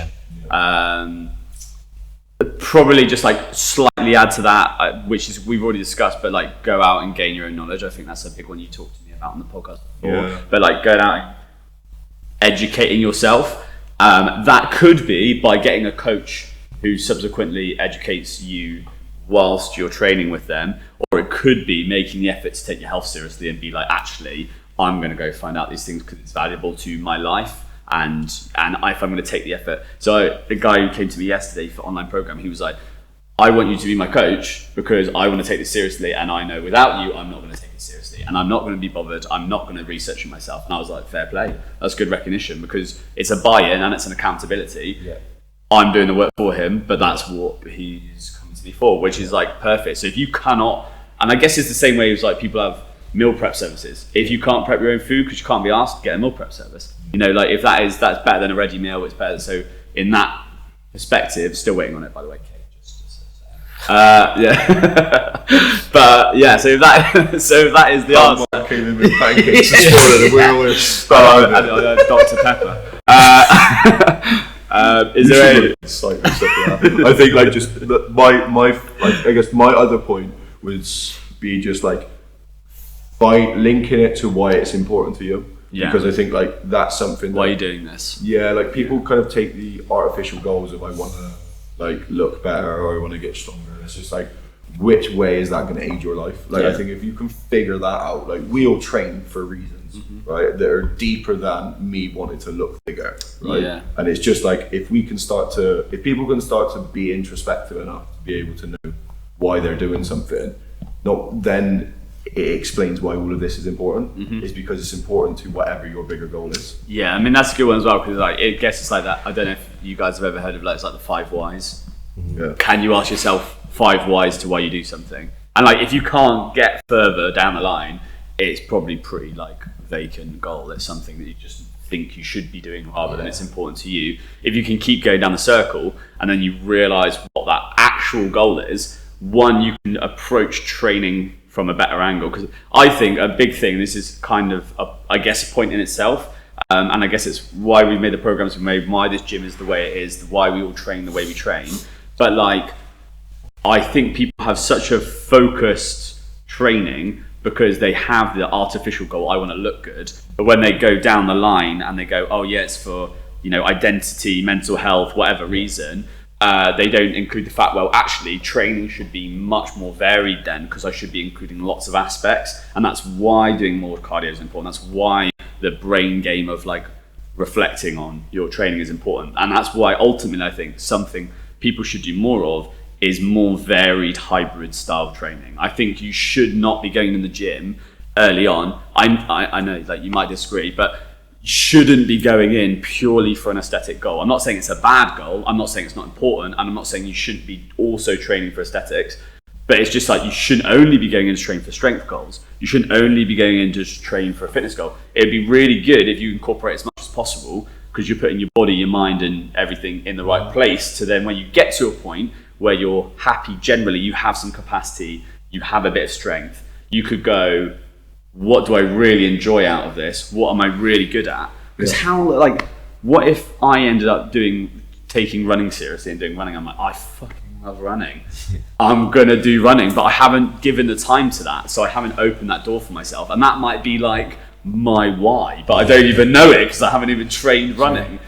Probably just like slightly add to that, which is we've already discussed, but like go out and gain your own knowledge. I think that's a big one you talked to me about on the podcast before. But like going out and educating yourself, that could be by getting a coach who subsequently educates you whilst you're training with them, or it could be making the effort to take your health seriously and be like, actually, I'm going to go find out these things because it's valuable to my life. and if I'm going to take the effort. So the guy who came to me yesterday for online program, he was like, I want you to be my coach because I want to take this seriously, and I know without you I'm not going to take it seriously, and I'm not going to be bothered, I'm not going to research it myself. And I was like, fair play, that's good recognition, because it's a buy-in and it's an accountability. I'm doing the work for him, but that's what he's coming to me for, which is like perfect. So if you cannot, and I guess it's the same way as like people have meal prep services. If you can't prep your own food because you can't be asked, get a meal prep service. You know, like if that's better than a ready meal, it's better. So in that perspective, still waiting on it, by the way. Yeah, but yeah. So that is the answer.
Mark came in with pancakes this morning, and we're always
Dr. Pepper. Is there a?
I think like just I guess my other point would be just like by linking it to why it's important to you.
Yeah.
Because I think like that's something.
Why are you doing this?
Yeah, like people kind of take the artificial goals of I want to like look better or I want to get stronger. It's just like, which way is that going to aid your life? Like, I think if you can figure that out, like we all train for reasons, right? That are deeper than me wanting to look bigger, right?
Yeah.
And it's just like, if people can start to be introspective enough to be able to know why they're doing something, then it explains why all of this is important. It's because it's important to whatever your bigger goal is.
Yeah, I mean that's a good one as well, because like I guess it's like that. I don't know if you guys have ever heard of like it's like the 5 whys.
Yeah.
Can you ask yourself 5 whys to why you do something? And like if you can't get further down the line, it's probably pretty like vacant goal. It's something that you just think you should be doing rather than it's important to you. If you can keep going down the circle and then you realise what that actual goal is, one, you can approach training from a better angle. Because I think a big thing, this is kind of I guess a point in itself, and I guess it's why we've made the programs we've made, why this gym is the way it is, why we all train the way we train. But like I think people have such a focused training because they have the artificial goal, I want to look good. But when they go down the line and they go, oh yeah, it's for, you know, identity, mental health, whatever reason, they don't include the fact, well, actually training should be much more varied then, because I should be including lots of aspects. And that's why doing more cardio is important. That's why the brain game of like reflecting on your training is important. And that's why ultimately I think something people should do more of is more varied hybrid style training. I think you should not be going in the gym early on. I know like you might disagree, but you shouldn't be going in purely for an aesthetic goal. I'm not saying it's a bad goal, I'm not saying it's not important, and I'm not saying you shouldn't be also training for aesthetics, but it's just like you shouldn't only be going in to train for strength goals. You shouldn't only be going in to train for a fitness goal. It'd be really good if you incorporate as much as possible, because you're putting your body, your mind and everything in the right place, to then when you get to a point where you're happy, generally you have some capacity, you have a bit of strength, you could go, what do I really enjoy out of this? What am I really good at? Because what if I ended up taking running seriously and doing running? I'm like, I fucking love running. I'm gonna do running, but I haven't given the time to that, so I haven't opened that door for myself. And that might be like my why, but I don't even know it because I haven't even trained running.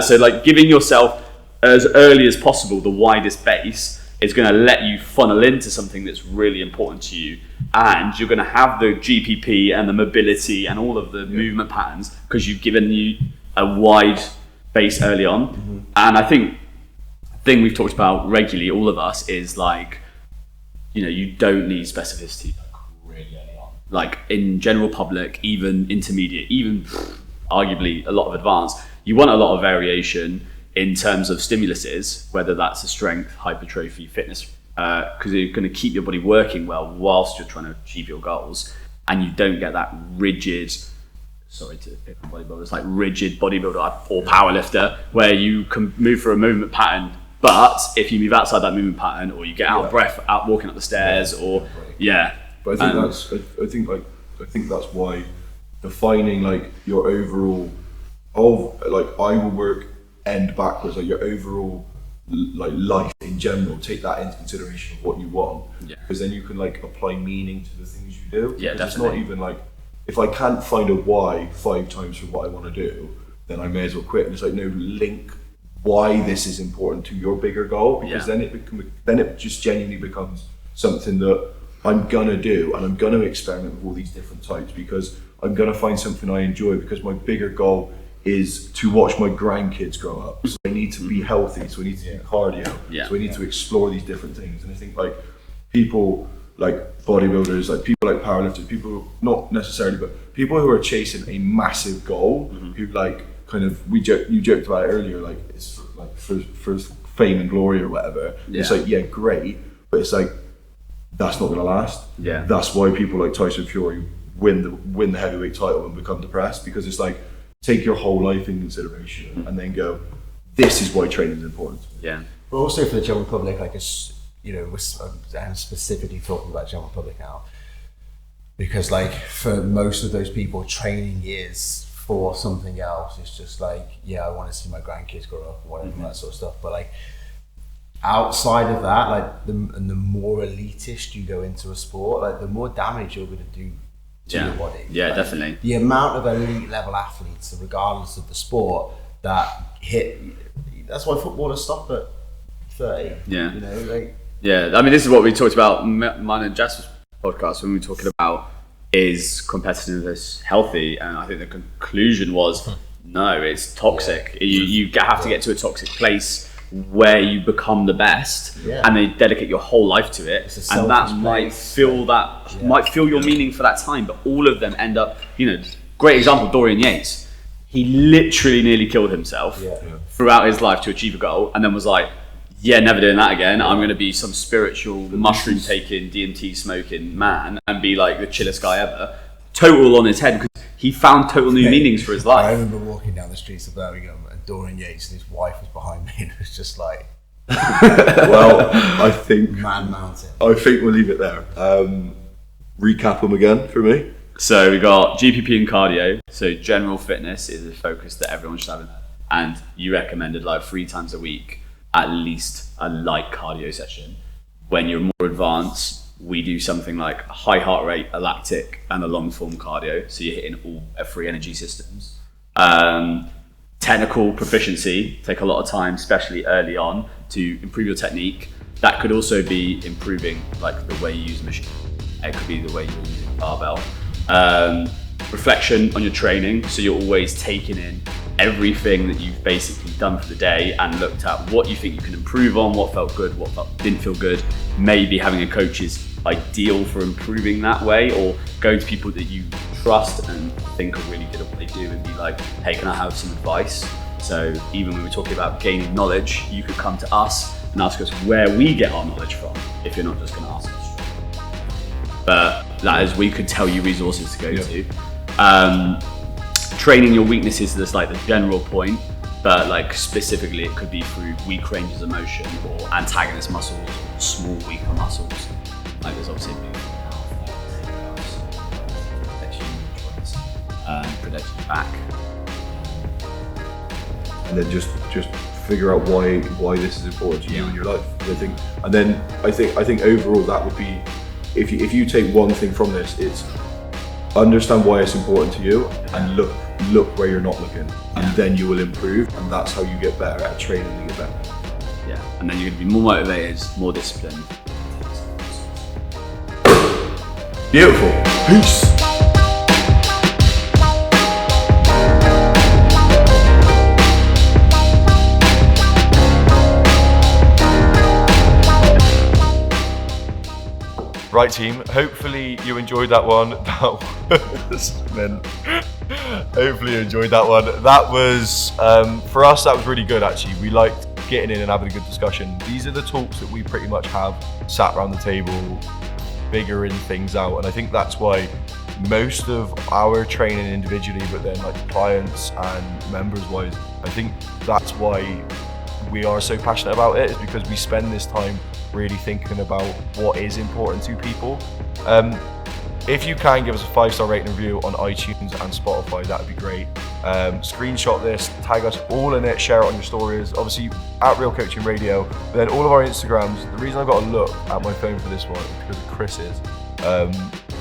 So like giving yourself as early as possible the widest base is going to let you funnel into something that's really important to you, and you're going to have the GPP and the mobility and all of the movement patterns because you've given you a wide base early on. And I think the thing we've talked about regularly, all of us, is like, you know, you don't need specificity really early on. Like in general public, even intermediate, even arguably a lot of advanced, you want a lot of variation in terms of stimuluses, whether that's a strength, hypertrophy, fitness, because you're going to keep your body working well whilst you're trying to achieve your goals, and you don't get that rigid, sorry to pick on bodybuilders, like rigid bodybuilder or powerlifter, where you can move through a movement pattern, but if you move outside that movement pattern, or you get out of breath out walking up the stairs, or
But I think that's why defining like your overall, I will work end backwards, like your overall like life in general, take that into consideration of what you want, because then you can like apply meaning to the things you do.
Definitely.
It's not even like, if I can't find a why 5 times for what I want to do, then I may as well quit. And it's like, no, link why this is important to your bigger goal, because then it just genuinely becomes something that I'm gonna do, and I'm gonna experiment with all these different types because I'm gonna find something I enjoy, because my bigger goal is to watch my grandkids grow up. So I need to be healthy, so I need to do cardio, so I need to explore these different things. And I think like people like bodybuilders, like people like powerlifters, people not necessarily, but people who are chasing a massive goal, who like kind of you joked about it earlier, like it's like for fame and glory or whatever. It's like great, but it's like that's not gonna last. That's why people like Tyson Fury win the heavyweight title and become depressed, because it's like take your whole life in consideration and then go, this is why training is important.
But also for the general public, like I'm specifically talking about general public now, because like for most of those people, training is for something else. It's just like, I want to see my grandkids grow up or whatever, that sort of stuff. But like outside of that, like the more elitist you go into a sport, like the more damage you're going to do to your body. Like,
definitely.
The amount of elite level athletes, regardless of the sport, that hit. That's why footballers stop at 30.
I mean, this is what we talked about mine and Jasper's podcast when we were talking about is competitiveness healthy, and I think the conclusion was no, it's toxic. You have to get to a toxic place where you become the best, and then dedicate your whole life to it, and that might fill your meaning for that time. But all of them end up, great example, Dorian Yates. He literally nearly killed himself throughout his life to achieve a goal, and then was like, never doing that again. I'm going to be some spiritual mushroom taking, DMT smoking man and be like the chillest guy ever. Total on his head, because he found total new meanings for his life.
I remember walking down the streets of Birmingham and Dorian Yates and his wife was behind me, and it was just like,
well, I think
Man Mountain.
I think we'll leave it there. Recap them again for me.
So we got GPP and cardio. So general fitness is a focus that everyone should have, and you recommended like 3 times a week at least a light cardio session. When you're more advanced, we do something like a high heart rate, a lactic, and a long form cardio. So you're hitting all 3 energy systems. Technical proficiency, take a lot of time, especially early on, to improve your technique. That could also be improving like the way you use machine. It could be the way you use barbell. Reflection on your training, so you're always taking in everything that you've basically done for the day and looked at what you think you can improve on, what felt good, what didn't feel good. Maybe having a coach is ideal for improving that way, or going to people that you trust and think are really good at what they do and be like, hey, can I have some advice? So even when we're talking about gaining knowledge, you could come to us and ask us where we get our knowledge from, if you're not just going to ask us. But that is, we could tell you resources to go to. Training your weaknesses is like the general point, but like specifically it could be through weak ranges of motion or antagonist muscles or small weaker muscles. Like there's obviously protect your back,
and then just figure out why this is important to you in your life. I think overall that would be, if you take one thing from this, it's understand why it's important to you and look where you're not looking, and then you will improve, and that's how you get better at training and get better.
And then you're going to be more motivated, more disciplined.
Beautiful. Peace.
Right, team, hopefully you enjoyed that one. Hopefully you enjoyed that one. That was, for us, that was really good actually. We liked getting in and having a good discussion. These are the talks that we pretty much have sat around the table, figuring things out. And I think that's why most of our training individually, but then like clients and members wise, I think that's why we are so passionate about it, is because we spend this time really thinking about what is important to people. If you can give us a 5-star rating and review on iTunes and Spotify, that would be great. Screenshot this, tag us all in it, share it on your stories, obviously at Real Coaching Radio, but then all of our Instagrams. The reason I've got to look at my phone for this one is because of Chris's,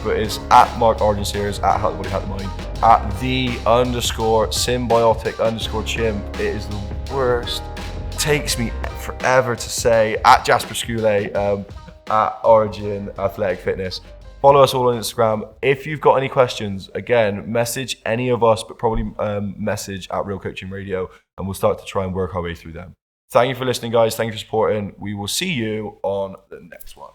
but it's at Mark Argent Series, at How the Body, How the Mind, at _symbiotic_chimp. It is the worst. Takes me forever to say, at Jasper Skule, at Origin Athletic Fitness. Follow us all on Instagram. If you've got any questions, again, message any of us, but probably message at Real Coaching Radio, and we'll start to try and work our way through them. Thank you for listening, guys. Thank you for supporting. We will see you on the next one.